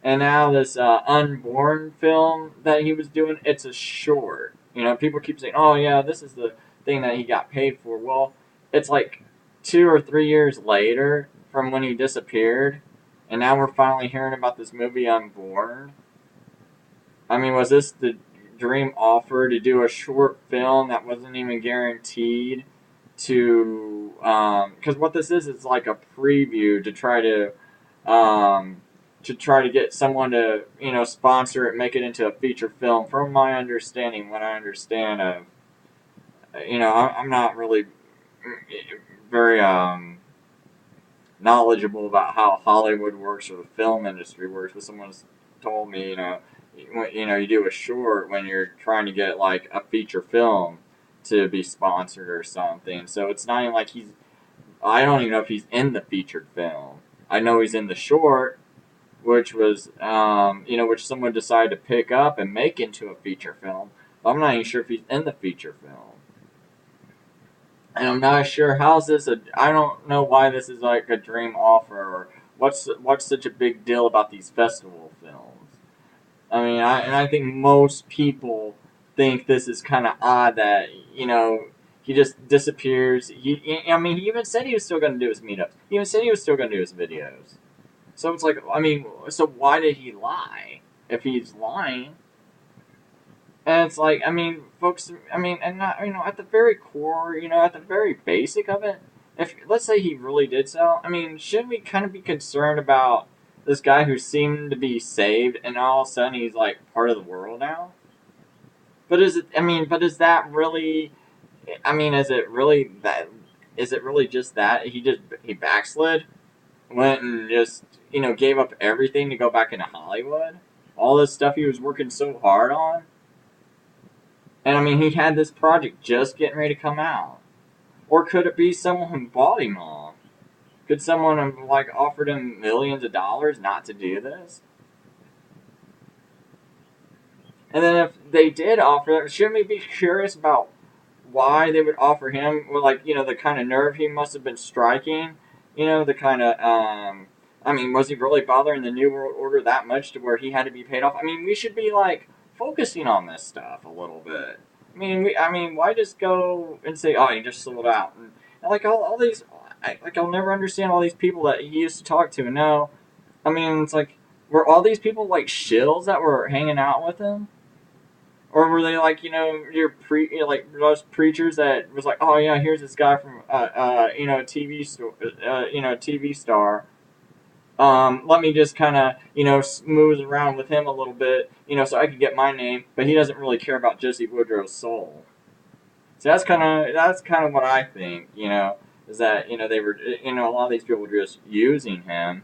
And now this Unborn film that he was doing, it's a short. People keep saying, oh yeah, this is the thing that he got paid for. Well, it's like 2 or 3 years later from when he disappeared. And now we're finally hearing about this movie Unborn. I mean, was this the dream offer to do a short film that wasn't even guaranteed to... Because what this is like a preview to try to get someone to, sponsor it, make it into a feature film. From my understanding, what I understand of... I'm not really very... knowledgeable about how Hollywood works or the film industry works, but someone's told me, you do a short when you're trying to get like a feature film to be sponsored or something. So it's not even like I don't even know if he's in the featured film. I know he's in the short, which was, which someone decided to pick up and make into a feature film. But I'm not even sure if he's in the feature film. And I'm not sure I don't know why this is like a dream offer, or what's such a big deal about these festival films. I mean, I think most people think this is kind of odd that, he just disappears. He even said he was still going to do his meetups. He even said he was still going to do his videos. So it's like, so why did he lie? If he's lying. And it's like, folks, and not, at the very core, at the very basic of it, if, let's say he really did so, shouldn't we kind of be concerned about this guy who seemed to be saved, and all of a sudden he's, like, part of the world now? But is that really, is it really just that? He backslid? Went and just, gave up everything to go back into Hollywood? All this stuff he was working so hard on? And he had this project just getting ready to come out. Or could it be someone who bought him off? Could someone have, like, offered him millions of dollars not to do this? And then if they did offer, shouldn't we be curious about why they would offer him? Well, like, the kind of nerve he must have been striking. The kind of, was he really bothering the New World Order that much to where he had to be paid off? We should be, like, focusing on this stuff a little bit. Why just go and say, oh, he just sold out? And like, all these, I'll never understand all these people that he used to talk to. No, it's like, were all these people, like, shills that were hanging out with him? Or were they, like, like, those preachers that was like, oh, yeah, here's this guy from, TV star. Let me just kind of, smooth around with him a little bit, so I can get my name, but he doesn't really care about Jesse Woodrow's soul. So that's kind of what I think, is that, they were, a lot of these people were just using him.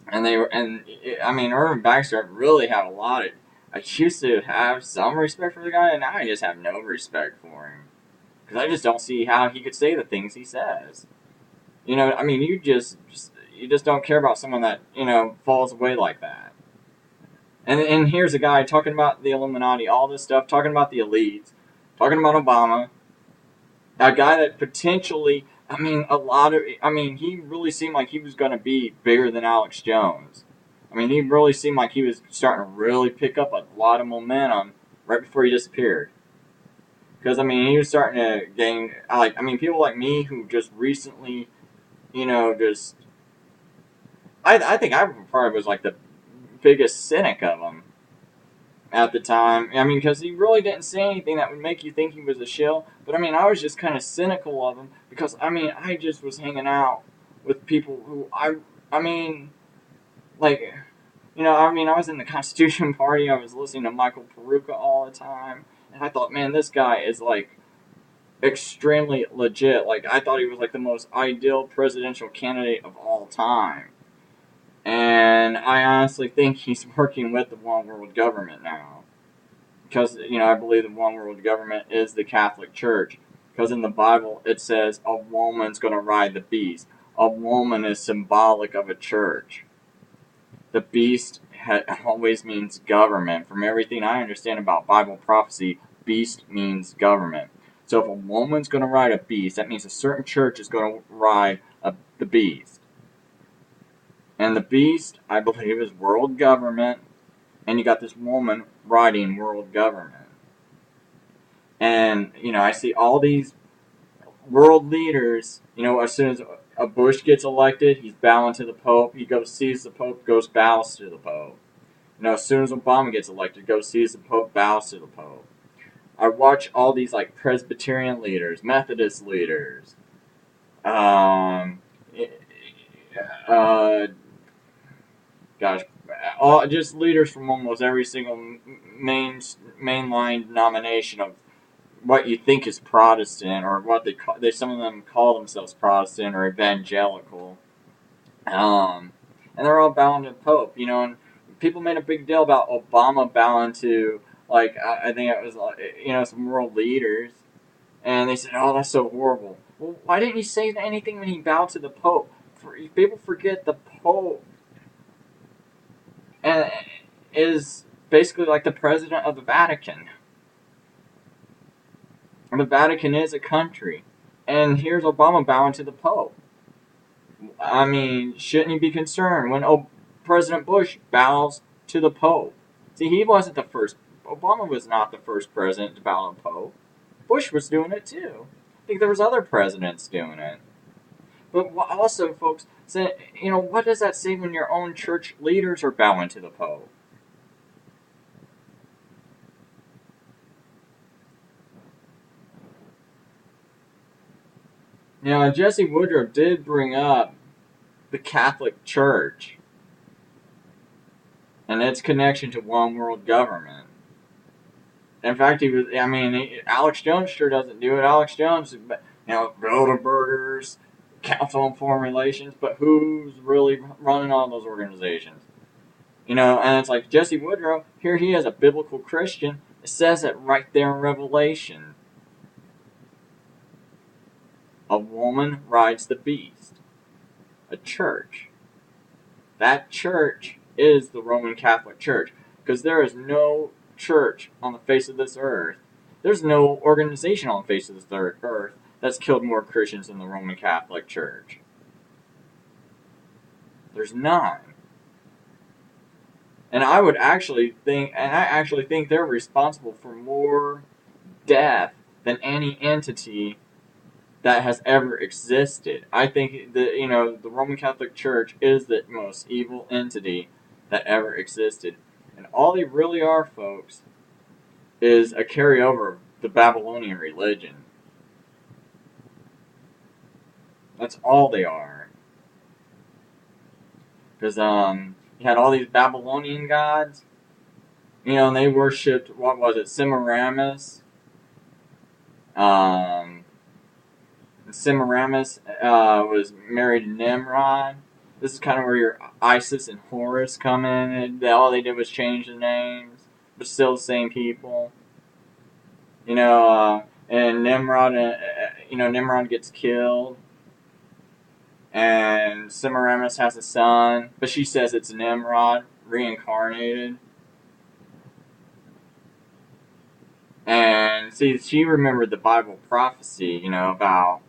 And Irvin Baxter really had a lot of, I used to have some respect for the guy, and now I just have no respect for him. Because I just don't see how he could say the things he says. You just don't care about someone that, falls away like that. And here's a guy talking about the Illuminati, all this stuff, talking about the elites, talking about Obama. A guy that potentially, he really seemed like he was going to be bigger than Alex Jones. He really seemed like he was starting to really pick up a lot of momentum right before he disappeared. Because, he was starting to gain, people like me who just recently, just... I think I probably was, like, the biggest cynic of him at the time. Because he really didn't say anything that would make you think he was a shill. But, I was just kind of cynical of him because, I just was hanging out with people who I was in the Constitution Party. I was listening to Michael Peruka all the time. And I thought, man, this guy is, like, extremely legit. Like, I thought he was, like, the most ideal presidential candidate of all time. And I honestly think he's working with the one world government now. Because, I believe the one world government is the Catholic Church. Because in the Bible, it says a woman's going to ride the beast. A woman is symbolic of a church. The beast always means government. From everything I understand about Bible prophecy, beast means government. So if a woman's going to ride a beast, that means a certain church is going to ride the beast. And the beast, I believe, is world government. And you got this woman riding world government. And, I see all these world leaders, as soon as a Bush gets elected, he's bowing to the Pope. He goes, sees the Pope, goes, bows to the Pope. As soon as Obama gets elected, goes, sees the Pope, bows to the Pope. I watch all these, like, Presbyterian leaders, Methodist leaders, just leaders from almost every single mainline denomination of what you think is Protestant, or what some of them call themselves Protestant or evangelical, and they're all bowing to the Pope, and people made a big deal about Obama bowing to, like, I think it was, some world leaders, and they said, oh, that's so horrible. Well, why didn't he say anything when he bowed to the Pope? People forget the Pope is basically like the president of the Vatican. And the Vatican is a country. And here's Obama bowing to the Pope. I mean, shouldn't you be concerned when President Bush bows to the Pope? See, he wasn't the first. Obama was not the first president to bow to the Pope. Bush was doing it too. I think there was other presidents doing it. But also, folks, what does that say when your own church leaders are bowing to the Pope? Jesse Woodrow did bring up the Catholic Church and its connection to one world government. In fact, Alex Jones sure doesn't do it. Alex Jones, Bilderbergers, Council on Foreign Relations, but who's really running all those organizations? And it's like Jesse Woodrow, here he is, a biblical Christian. It says it right there in Revelation. A woman rides the beast. A church. That church is the Roman Catholic Church. Because there is no church on the face of this earth. There's no organization on the face of this earth that's killed more Christians than the Roman Catholic Church. There's none. And I actually think they're responsible for more death than any entity that has ever existed. I think that, the Roman Catholic Church is the most evil entity that ever existed. And all they really are, folks, is a carryover of the Babylonian religion. That's all they are. Because, you had all these Babylonian gods, and they worshipped, Semiramis. Semiramis was married to Nimrod. This is kind of where your Isis and Horus come in, and all they did was change the names, but still the same people. And Nimrod, Nimrod gets killed, and Semiramis has a son, but she says it's Nimrod reincarnated. And see, she remembered the Bible prophecy, about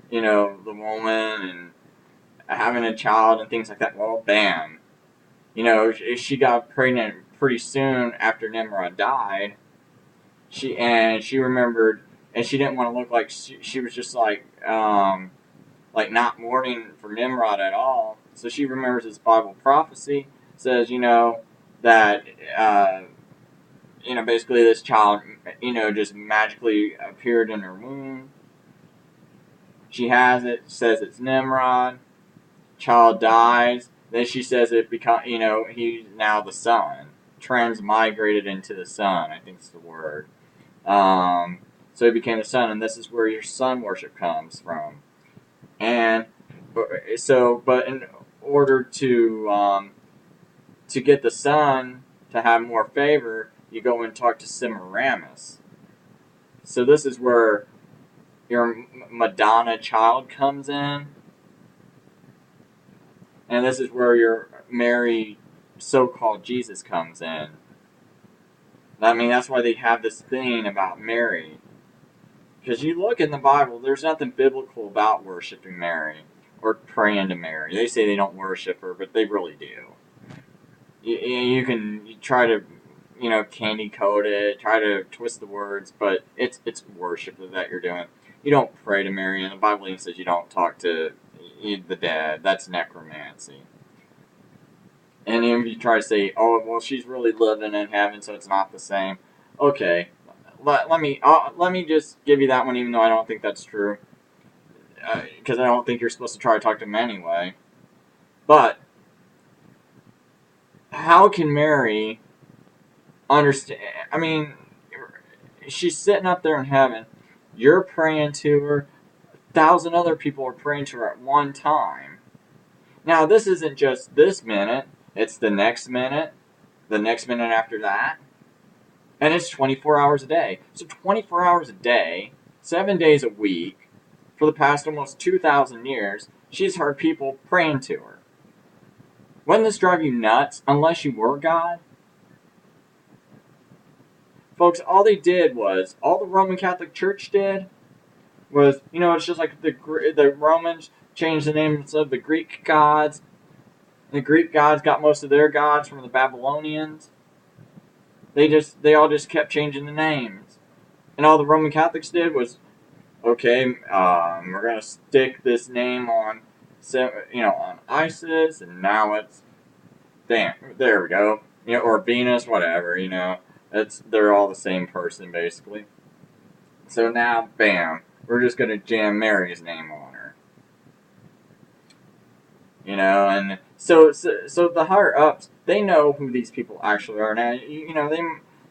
the woman and having a child and things like that. Well, bam. She got pregnant pretty soon after Nimrod died. She remembered, and she didn't want to look like she was just like not mourning for Nimrod at all. So she remembers this Bible prophecy. It says, that, basically this child, just magically appeared in her womb. She has it, says it's Nimrod. Child dies. Then she says he's now the sun. Transmigrated into the sun, I think is the word. So he became the sun, and this is where your sun worship comes from. And but in order to get the sun to have more favor, you go and talk to Semiramis. So this is where your Madonna child comes in. And this is where your Mary, so-called Jesus, comes in. That's why they have this thing about Mary. Because you look in the Bible, there's nothing biblical about worshiping Mary or praying to Mary. They say they don't worship her, but they really do. You can try to, candy coat it, try to twist the words, but it's worship that you're doing. You don't pray to Mary, and the Bible even says you don't talk to the dead. That's necromancy. And if you try to say, oh, well, she's really living in heaven, so it's not the same. Okay, let me just give you that one, even though I don't think that's true. Because I don't think you're supposed to try to talk to him anyway. But how can Mary understand? She's sitting up there in heaven. You're praying to her. 1,000 other people are praying to her at one time. Now, this isn't just this minute. It's the next minute after that. And it's 24 hours a day. So 24 hours a day, 7 days a week, for the past almost 2,000 years, she's heard people praying to her. Wouldn't this drive you nuts unless you were God? Folks, all they did was, all the Roman Catholic Church did was, it's just like the Romans changed the names of the Greek gods. The Greek gods got most of their gods from the Babylonians. They all just kept changing the names. And all the Roman Catholics did was, okay, we're going to stick this name on, on Isis, and now it's, there we go. Or Venus, whatever, they're all the same person, basically. So now, bam, we're just going to jam Mary's name on her. And so the higher ups, they know who these people actually are. Now, they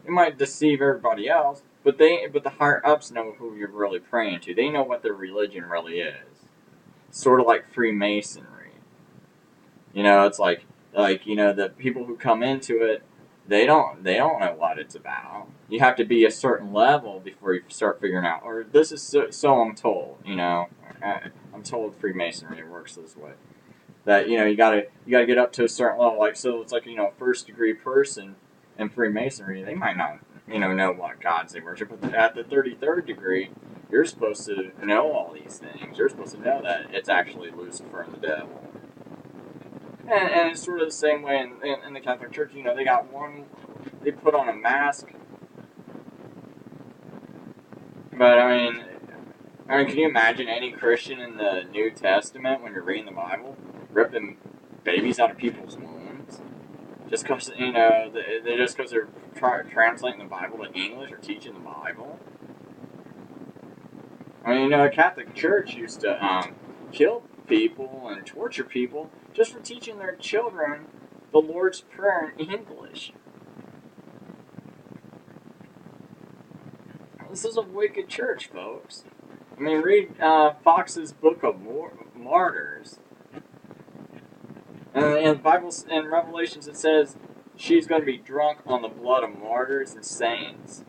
might deceive everybody else, but the higher ups know who you're really praying to. They know what their religion really is. Sort of like Freemasonry. It's like the people who come into it, they don't know what it's about. You have to be a certain level before you start figuring out. Or this is so I'm told. I'm told Freemasonry works this way. That you gotta get up to a certain level. So it's like first degree person in Freemasonry, they might not know what gods they worship. But at the 33rd degree, you're supposed to know all these things. You're supposed to know that it's actually Lucifer and the devil. And it's sort of the same way in the Catholic Church. They put on a mask. But can you imagine any Christian in the New Testament when you're reading the Bible ripping babies out of people's wombs? Just because they're translating the Bible to English or teaching the Bible. A Catholic Church used to kill people and torture people just for teaching their children the Lord's Prayer in English. This is a wicked church, folks. Read Fox's Book of Martyrs. And in the Bible, in Revelations, it says she's going to be drunk on the blood of martyrs and saints.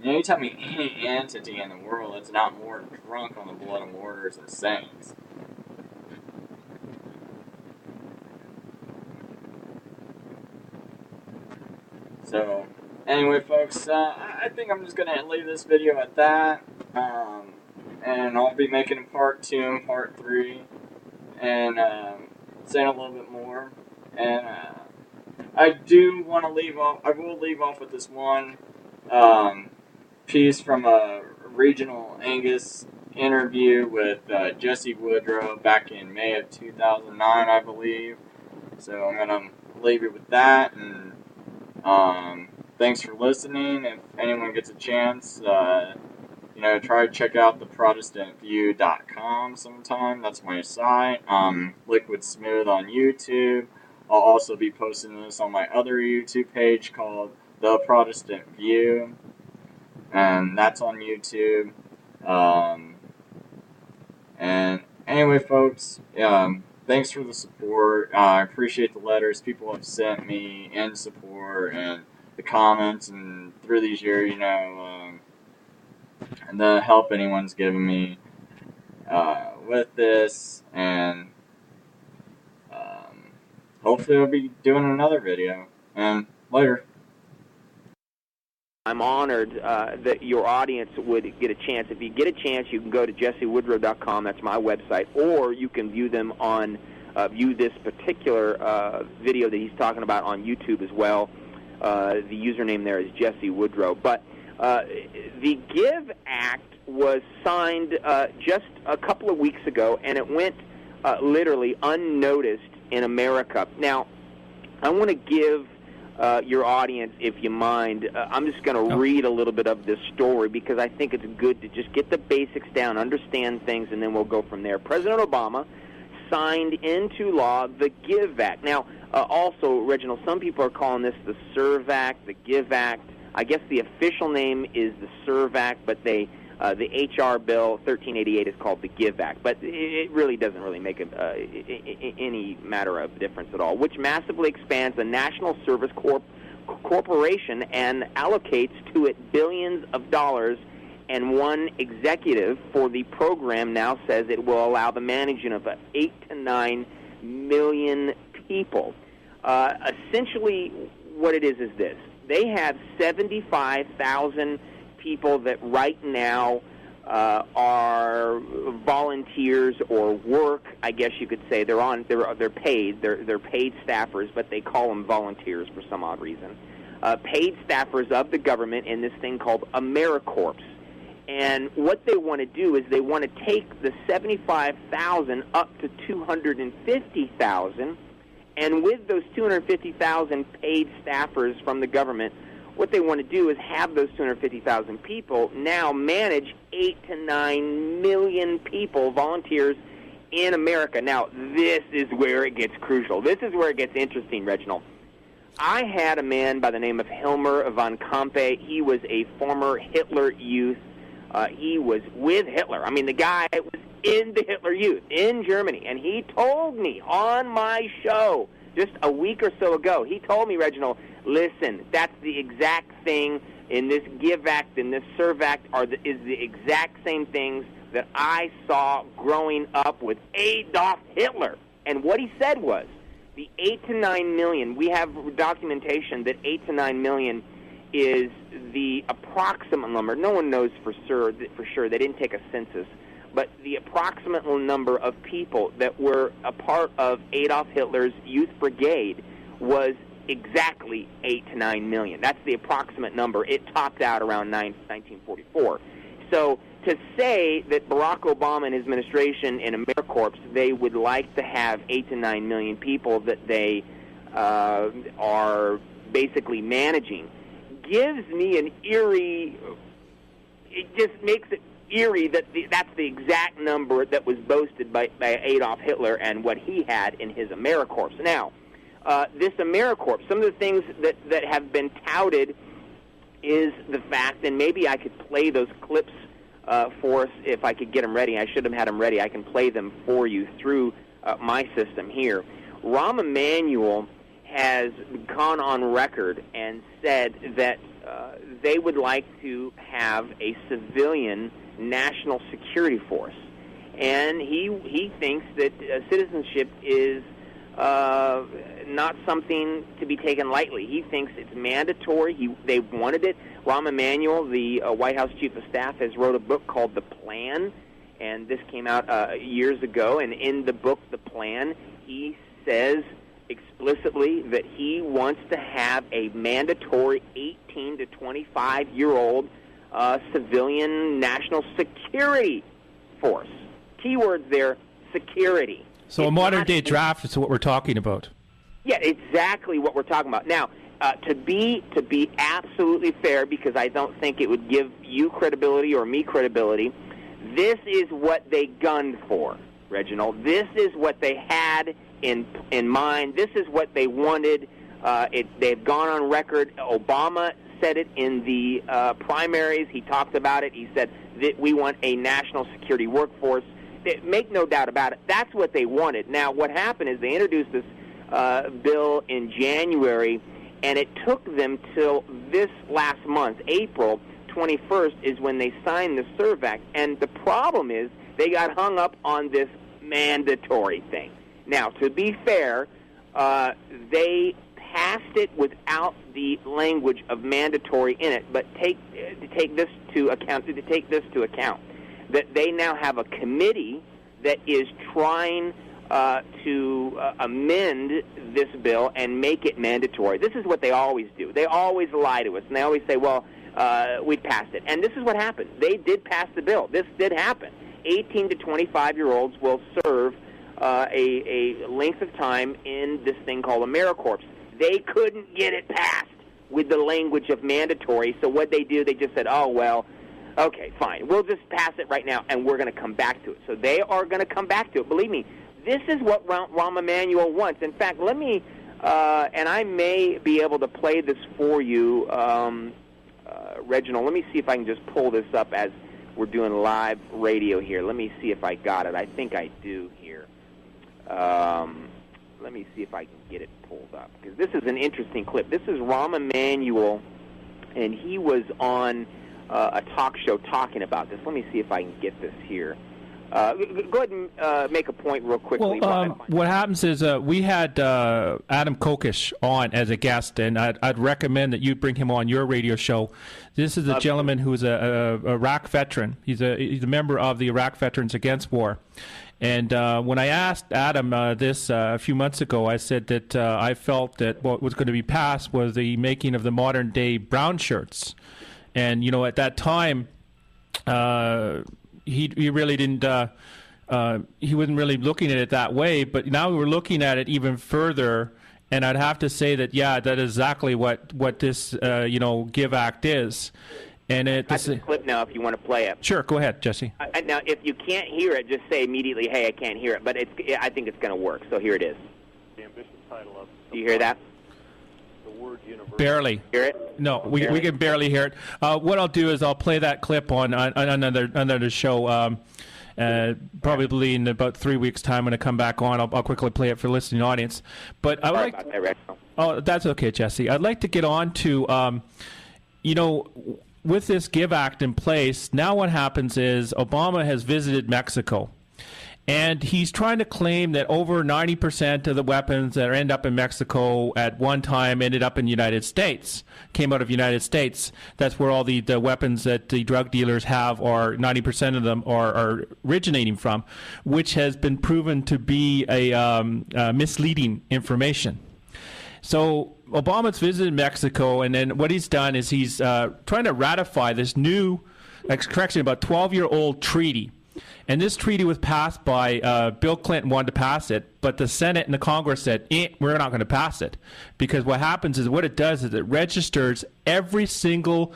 You tell me any entity in the world that's not more drunk on the blood of martyrs and saints. So, anyway, folks, I think I'm just going to leave this video at that. And I'll be making a part 2 and part 3. And saying a little bit more. And I will leave off with this one piece from a Regional Angus interview with Jesse Woodrow back in May of 2009, I believe. So I'm going to leave it with that. And thanks for listening. If anyone gets a chance, try to check out theprotestantview.com sometime. That's my site. Liquid Smooth on YouTube. I'll also be posting this on my other YouTube page called The Protestant View. And that's on YouTube. And anyway, folks, thanks for the support. I appreciate the letters people have sent me in support and the comments, and through these years, and the help anyone's given me with this, and hopefully I'll be doing another video, and later. I'm honored that your audience would get a chance. If you get a chance, you can go to jessewoodrow.com. That's my website, or you can view them on view this particular video that he's talking about on YouTube as well. The username there is Jesse Woodrow. But the GIVE Act was signed just a couple of weeks ago, and it went literally unnoticed in America. Now, I want to give your audience, if you mind, I'm just going to read a little bit of this story because I think it's good to just get the basics down, understand things, and then we'll go from there. President Obama signed into law the GIVE Act. Now, also, Reginald, some people are calling this the SERVE Act, the GIVE Act. I guess the official name is the SERVE Act, but the H.R. Bill 1388 is called the GIVE Act. But it really doesn't really make any matter of difference at all, which massively expands the National Service Corporation and allocates to it billions of dollars. And one executive for the program now says it will allow the managing of 8 to 9 million people. Essentially, what it is this. They have 75,000 people that right now are volunteers or work. I guess you could say they're paid. They're paid staffers, but they call them volunteers for some odd reason. Paid staffers of the government in this thing called AmeriCorps. And what they want to do is they want to take the 75,000 up to 250,000, and with those 250,000 paid staffers from the government, what they want to do is have those 250,000 people now manage 8 to 9 million people, volunteers, in America. Now, this is where it gets crucial. This is where it gets interesting, Reginald. I had a man by the name of Hilmer von Kampe. He was a former Hitler Youth. He was with Hitler. I mean, the guy was in the Hitler Youth in Germany, and he told me on my show just a week or so ago, he told me, Reginald, listen, that's the exact thing in this Give Act and this Serve Act is the exact same things that I saw growing up with Adolf Hitler. And what he said was, the 8 to 9 million, we have documentation that 8 to 9 million is the approximate number. No one knows for sure. They didn't take a census. But the approximate number of people that were a part of Adolf Hitler's Youth Brigade was exactly 8 to 9 million. That's the approximate number. It topped out around 1944. So to say that Barack Obama and his administration and AmeriCorps, they would like to have 8 to 9 million people that they are basically managing gives me an eerie, it just makes it eerie that that's the exact number that was boasted by Adolf Hitler and what he had in his AmeriCorps. Now, this AmeriCorps, some of the things that have been touted is the fact, and maybe I could play those clips for us if I could get them ready. I should have had them ready. I can play them for you through my system here. Rahm Emanuel has gone on record and said that they would like to have a civilian national security force. And he thinks that citizenship is not something to be taken lightly. He thinks it's mandatory. They've wanted it. Rahm Emanuel, the White House Chief of Staff, has wrote a book called The Plan, and this came out years ago. And in the book, The Plan, he says explicitly that he wants to have a mandatory 18 to 25-year-old civilian national security force. Keywords there, security. So a modern-day draft is what we're talking about. Yeah, exactly what we're talking about. Now, to be absolutely fair, because I don't think it would give you credibility or me credibility, this is what they gunned for, Reginald. This is what they had in mind. This is what they wanted. They've gone on record. Obama said it in the primaries. He talked about it. He said that we want a national security workforce. Make no doubt about it. That's what they wanted. Now, what happened is they introduced this bill in January, and it took them till this last month, April 21st, is when they signed the Serve Act. And the problem is they got hung up on this mandatory thing. Now, to be fair, they passed it without the language of mandatory in it, but take this to account. That they now have a committee that is trying to amend this bill and make it mandatory. This is what they always do. They always lie to us, and they always say, well, we passed it. And this is what happened. They did pass the bill. This did happen. 18 to 25-year-olds will serve a length of time in this thing called AmeriCorps. They couldn't get it passed with the language of mandatory, so what they do, they just said, oh, well, okay, fine. We'll just pass it right now, and we're going to come back to it. So they are going to come back to it. Believe me, this is what Rahm Emanuel wants. In fact, let me, and I may be able to play this for you, Reginald. Let me see if I can just pull this up as we're doing live radio here. Let me see if I got it. I think I do here. Let me see if I can get it pulled up, because this is an interesting clip. This is Rahm Emanuel, and he was on a talk show talking about this. Let me see if I can get this here. Go ahead and make a point real quickly. Well, what happens is we had Adam Kokesh on as a guest, and I'd recommend that you bring him on your radio show. This is a gentleman who's a Iraq veteran. He's a member of the Iraq Veterans Against War. And when I asked Adam this a few months ago, I said that I felt that what was going to be passed was the making of the modern-day brown shirts. And, at that time, he really didn't. He wasn't really looking at it that way. But now we're looking at it even further, and I'd have to say that that is exactly what this Give Act is. And I got the clip now if you want to play it. Sure, go ahead, Jesse. Now, if you can't hear it, just say immediately, "Hey, I can't hear it." But I think it's going to work. So here it is. The ambitious title of. Do you hear that? The word universal. Barely. Hear it? No, we can barely hear it. What I'll do is I'll play that clip on another show. Probably in about 3 weeks' time when I come back on, I'll quickly play it for the listening audience. But I Sorry about that, Rex. Oh, that's okay, Jesse. I'd like to get on to, with this Give Act in place, now what happens is Obama has visited Mexico. And he's trying to claim that over 90% of the weapons that end up in Mexico at one time ended up in the United States, came out of the United States. That's where all the weapons that the drug dealers have, or 90% of them are originating from, which has been proven to be a misleading information. So Obama's visited Mexico, and then what he's done is he's trying to ratify this new, about 12-year-old treaty. And this treaty was passed by Bill Clinton wanted to pass it, but the Senate and the Congress said, we're not going to pass it. Because what happens is what it does is it registers every single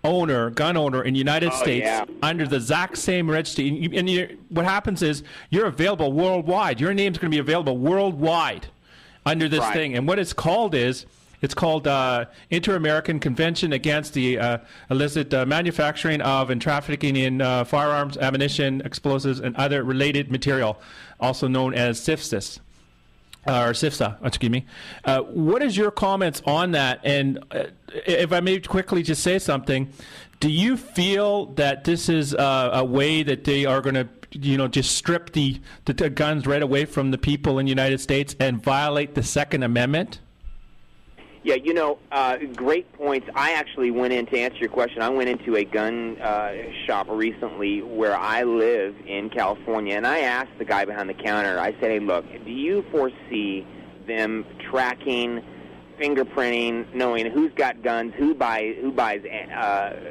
gun owner in the United States under the exact same registry. And what happens is you're available worldwide. Your name's going to be available worldwide under this thing. And what it's called Inter-American Convention Against the Illicit Manufacturing of and Trafficking in Firearms, Ammunition, Explosives, and Other Related Material, also known as CIFSA, or CIFSA, excuse me. What is your comments on that? And if I may quickly just say something, do you feel that this is a way that they are going to just strip the guns right away from the people in the United States and violate the Second Amendment? Yeah, great points. I actually went in, to answer your question, I went into a gun shop recently where I live in California, and I asked the guy behind the counter, I said, hey, look, do you foresee them tracking, fingerprinting, knowing who's got guns, who buys the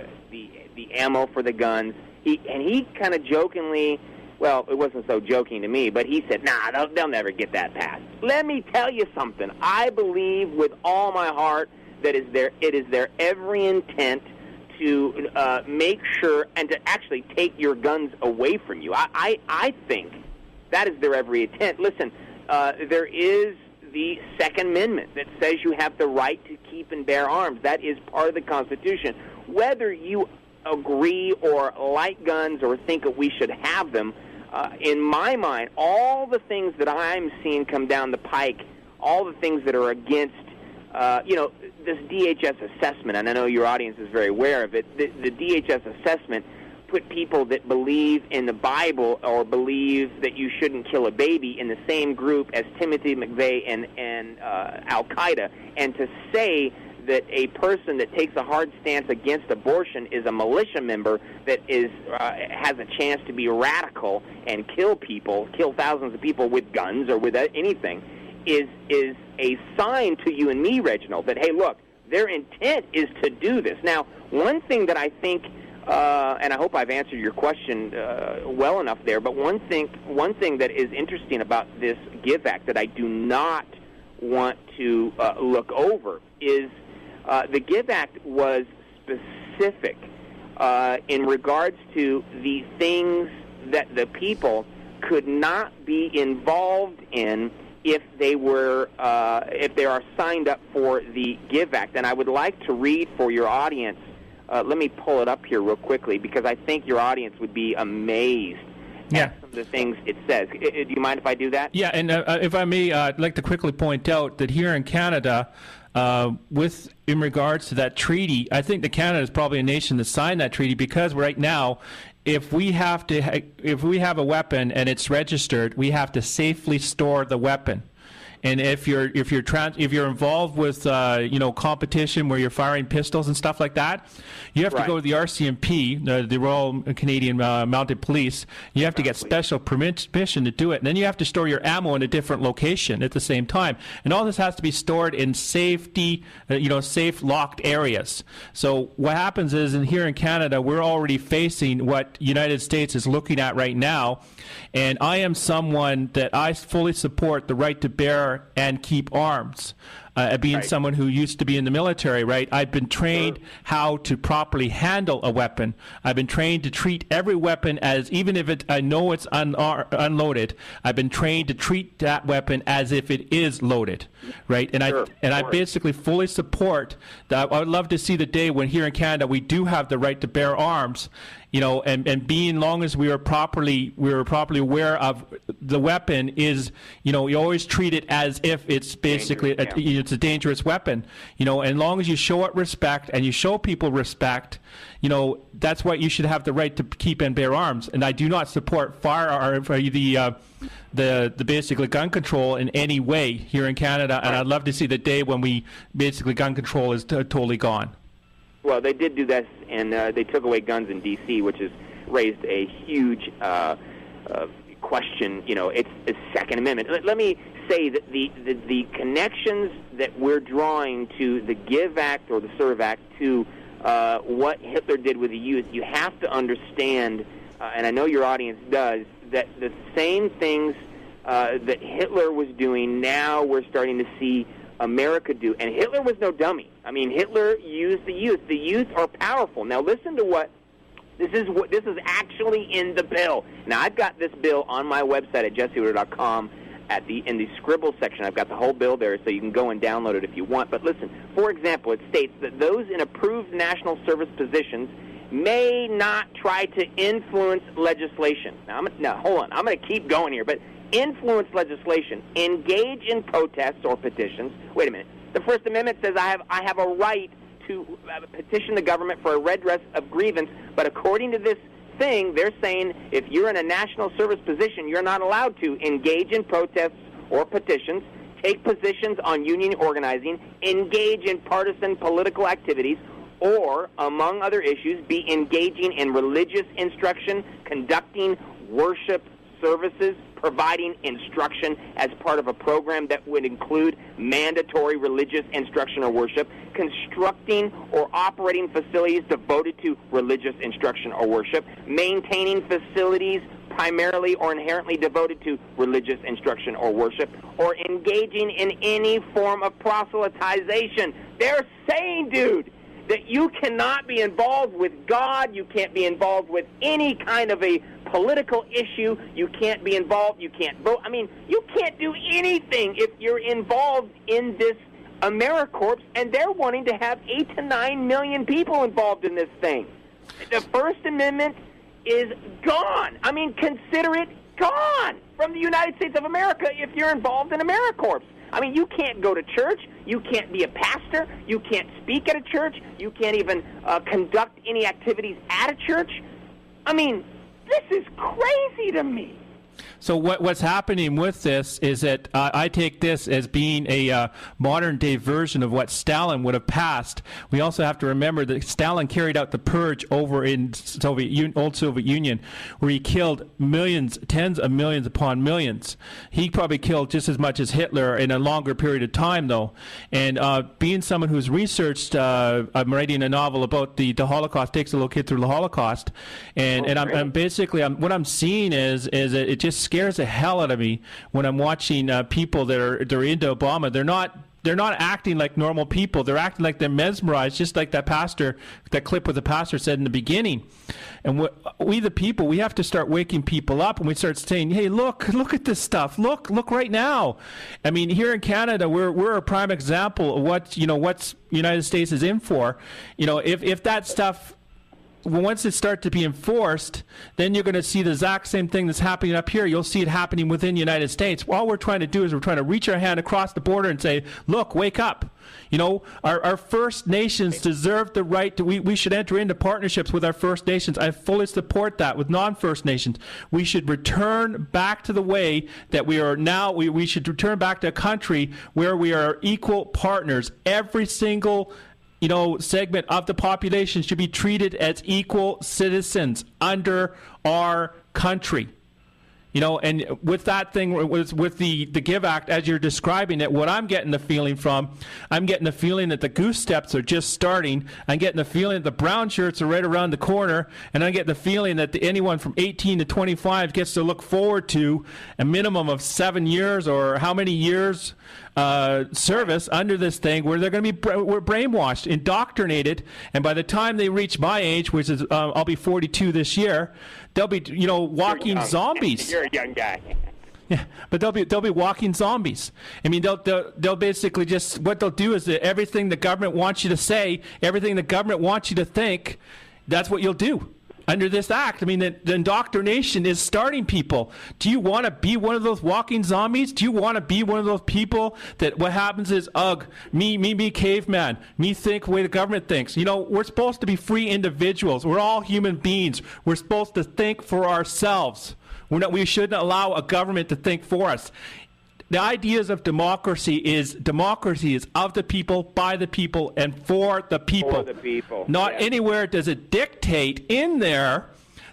ammo for the guns? He kind of jokingly, well, it wasn't so joking to me, but he said, nah, they'll never get that passed. Let me tell you something. I believe with all my heart that it is their every intent to make sure and to actually take your guns away from you. I think that is their every intent. Listen, there is the Second Amendment that says you have the right to keep and bear arms. That is part of the Constitution. Whether you agree or like guns or think that we should have them, in my mind, all the things that I'm seeing come down the pike, all the things that are against, this DHS assessment, and I know your audience is very aware of it, the DHS assessment put people that believe in the Bible or believe that you shouldn't kill a baby in the same group as Timothy McVeigh and Al-Qaeda, and to say that a person that takes a hard stance against abortion is a militia member that has a chance to be radical and kill thousands of people with guns or with anything, is a sign to you and me, Reginald, that, hey, look, their intent is to do this. Now, one thing that I think, and I hope I've answered your question well enough there, but one thing that is interesting about this Give Act that I do not want to look over is the Give Act was specific in regards to the things that the people could not be involved in if they are signed up for the Give Act. And I would like to read for your audience. Let me pull it up here real quickly because I think your audience would be amazed at some of the things it says. Do you mind if I do that? Yeah, and if I may, I'd like to quickly point out that here in Canada, in regards to that treaty, I think that Canada is probably a nation that signed that treaty because right now if we have a weapon and it's registered, we have to safely store the weapon. And if you're involved with competition where you're firing pistols and stuff like that, you have to go to the RCMP, the Royal Canadian Mounted Police. You have to get special permission to do it, and then you have to store your ammo in a different location at the same time. And all this has to be stored in safe locked areas. So what happens is, here in Canada, we're already facing what United States is looking at right now. And I am someone that I fully support the right to bear and keep arms. Being someone who used to be in the military, right? I've been trained how to properly handle a weapon. I've been trained to treat every weapon as, even if I know it's unloaded, I've been trained to treat that weapon as if it is loaded, right? And I basically fully support that. I would love to see the day when here in Canada we do have the right to bear arms. And being long as we were properly aware of the weapon is, you always treat it as if it's basically it's a dangerous weapon, and long as you show it respect and you show people respect, that's why you should have the right to keep and bear arms. And I do not support the basically gun control in any way here in Canada. And I'd love to see the day when gun control is totally gone. Well, they did do this, and they took away guns in D.C., which has raised a huge question. It's a Second Amendment. Let me say that the connections that we're drawing to the Give Act or the Serve Act to what Hitler did with the youth, you have to understand, and I know your audience does, that the same things that Hitler was doing, now we're starting to see America do. And Hitler was no dummy. I mean, Hitler used the youth. The youth are powerful. Now listen to what this is actually in the bill. Now I've got this bill on my website at jessewoodrow.com in the scribble section. I've got the whole bill there, so you can go and download it if you want. But listen, for example, it states that those in approved national service positions may not try to influence legislation. Now hold on. I'm going to keep going here, but influence legislation, engage in protests or petitions. Wait a minute. The First Amendment says I have a right to petition the government for a redress of grievance, but according to this thing, they're saying if you're in a national service position, you're not allowed to engage in protests or petitions, take positions on union organizing, engage in partisan political activities, or, among other issues, be engaging in religious instruction, conducting worship services, providing instruction as part of a program that would include mandatory religious instruction or worship, constructing or operating facilities devoted to religious instruction or worship, maintaining facilities primarily or inherently devoted to religious instruction or worship, or engaging in any form of proselytization. They're saying, dude, that you cannot be involved with God, you can't be involved with any kind of a political issue, you can't be involved, you can't vote. I mean, you can't do anything if you're involved in this AmeriCorps, and they're wanting to have 8 to 9 million people involved in this thing. The First Amendment is gone. I mean, consider it gone from the United States of America if you're involved in AmeriCorps. I mean, you can't go to church, you can't be a pastor, you can't speak at a church, you can't even conduct any activities at a church. I mean, this is crazy to me. So what's happening with this is that I take this as being a modern-day version of what Stalin would have passed. We also have to remember that Stalin carried out the purge over in old Soviet Union, where he killed millions, tens of millions upon millions. He probably killed just as much as Hitler in a longer period of time, though. And being someone who's researched, I'm writing a novel about the Holocaust, takes a little kid through the Holocaust, and I'm basically what I'm seeing is that it just scares the hell out of me when I'm watching people they're into Obama. They're not acting like normal people. They're acting like they're mesmerized, just like that clip with the pastor said in the beginning. And we the people, we have to start waking people up, and we start saying, "Hey, look at this stuff. Look right now." I mean, here in Canada, we're a prime example of what United States is in for. If that stuff once it starts to be enforced, then you're going to see the exact same thing that's happening up here. You'll see it happening within the United States. All we're trying to do is we're trying to reach our hand across the border and say, look, wake up. You know, our First Nations deserve the right to, we should enter into partnerships with our First Nations. I fully support that with non-First Nations. We should return back to the way that we are now. We should return back to a country where we are equal partners. Every single segment of the population should be treated as equal citizens under our country. And with that thing, with the GIVE Act, as you're describing it, what I'm getting the feeling that the goose steps are just starting. I'm getting the feeling that the brown shirts are right around the corner, and I'm getting the feeling that anyone from 18 to 25 gets to look forward to a minimum of 7 years or how many years service under this thing, where they're going to be brainwashed, indoctrinated, and by the time they reach my age, which is I'll be 42 this year, they'll be walking zombies. You're a young guy. Yeah, but they'll be walking zombies. I mean, they'll basically just, what they'll do is that everything the government wants you to say, everything the government wants you to think, that's what you'll do. Under this act, I mean, the indoctrination is starting people. Do you want to be one of those walking zombies? Do you want to be one of those people that what happens is, me caveman, me think the way the government thinks? We're supposed to be free individuals. We're all human beings. We're supposed to think for ourselves. We shouldn't allow a government to think for us. The ideas of democracy is of the people, by the people, and for the people. For the people. Not anywhere does it dictate in there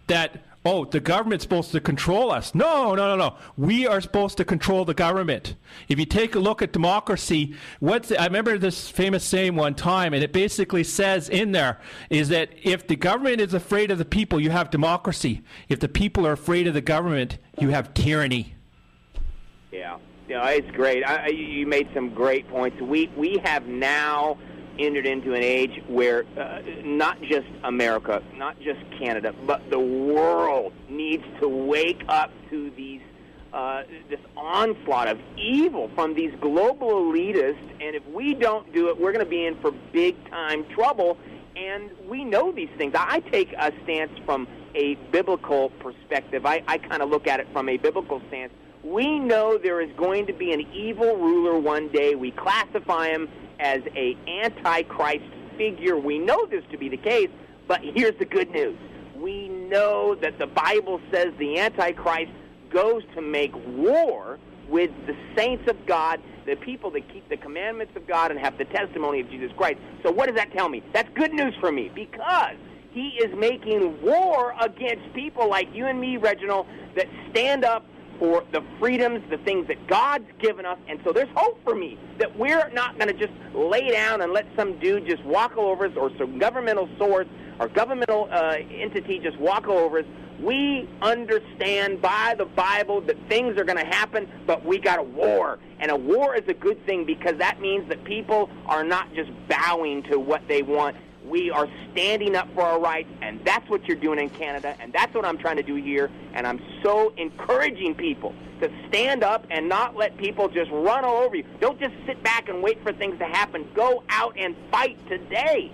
that, the government's supposed to control us. No. We are supposed to control the government. If you take a look at democracy, I remember this famous saying one time, and it basically says in there is that if the government is afraid of the people, you have democracy. If the people are afraid of the government, you have tyranny. Yeah. It's great. You made some great points. We have now entered into an age where not just America, not just Canada, but the world needs to wake up to this onslaught of evil from these global elitists. And if we don't do it, we're going to be in for big-time trouble. And we know these things. I take a stance from a biblical perspective. I kind of look at it from a biblical stance. We know there is going to be an evil ruler one day. We classify him as an antichrist figure. We know this to be the case, but here's the good news. We know that the Bible says the antichrist goes to make war with the saints of God, the people that keep the commandments of God and have the testimony of Jesus Christ. So what does that tell me? That's good news for me, because he is making war against people like you and me, Reginald, that stand up for the freedoms, the things that God's given us. And so there's hope for me that we're not going to just lay down and let some dude just walk all over us, or some governmental source or governmental entity just walk all over us. We understand by the Bible that things are going to happen, but we got a war. And a war is a good thing, because that means that people are not just bowing to what they want. We are standing up for our rights, and that's what you're doing in Canada, and that's what I'm trying to do here. And I'm so encouraging people to stand up and not let people just run all over you. Don't just sit back and wait for things to happen. Go out and fight today.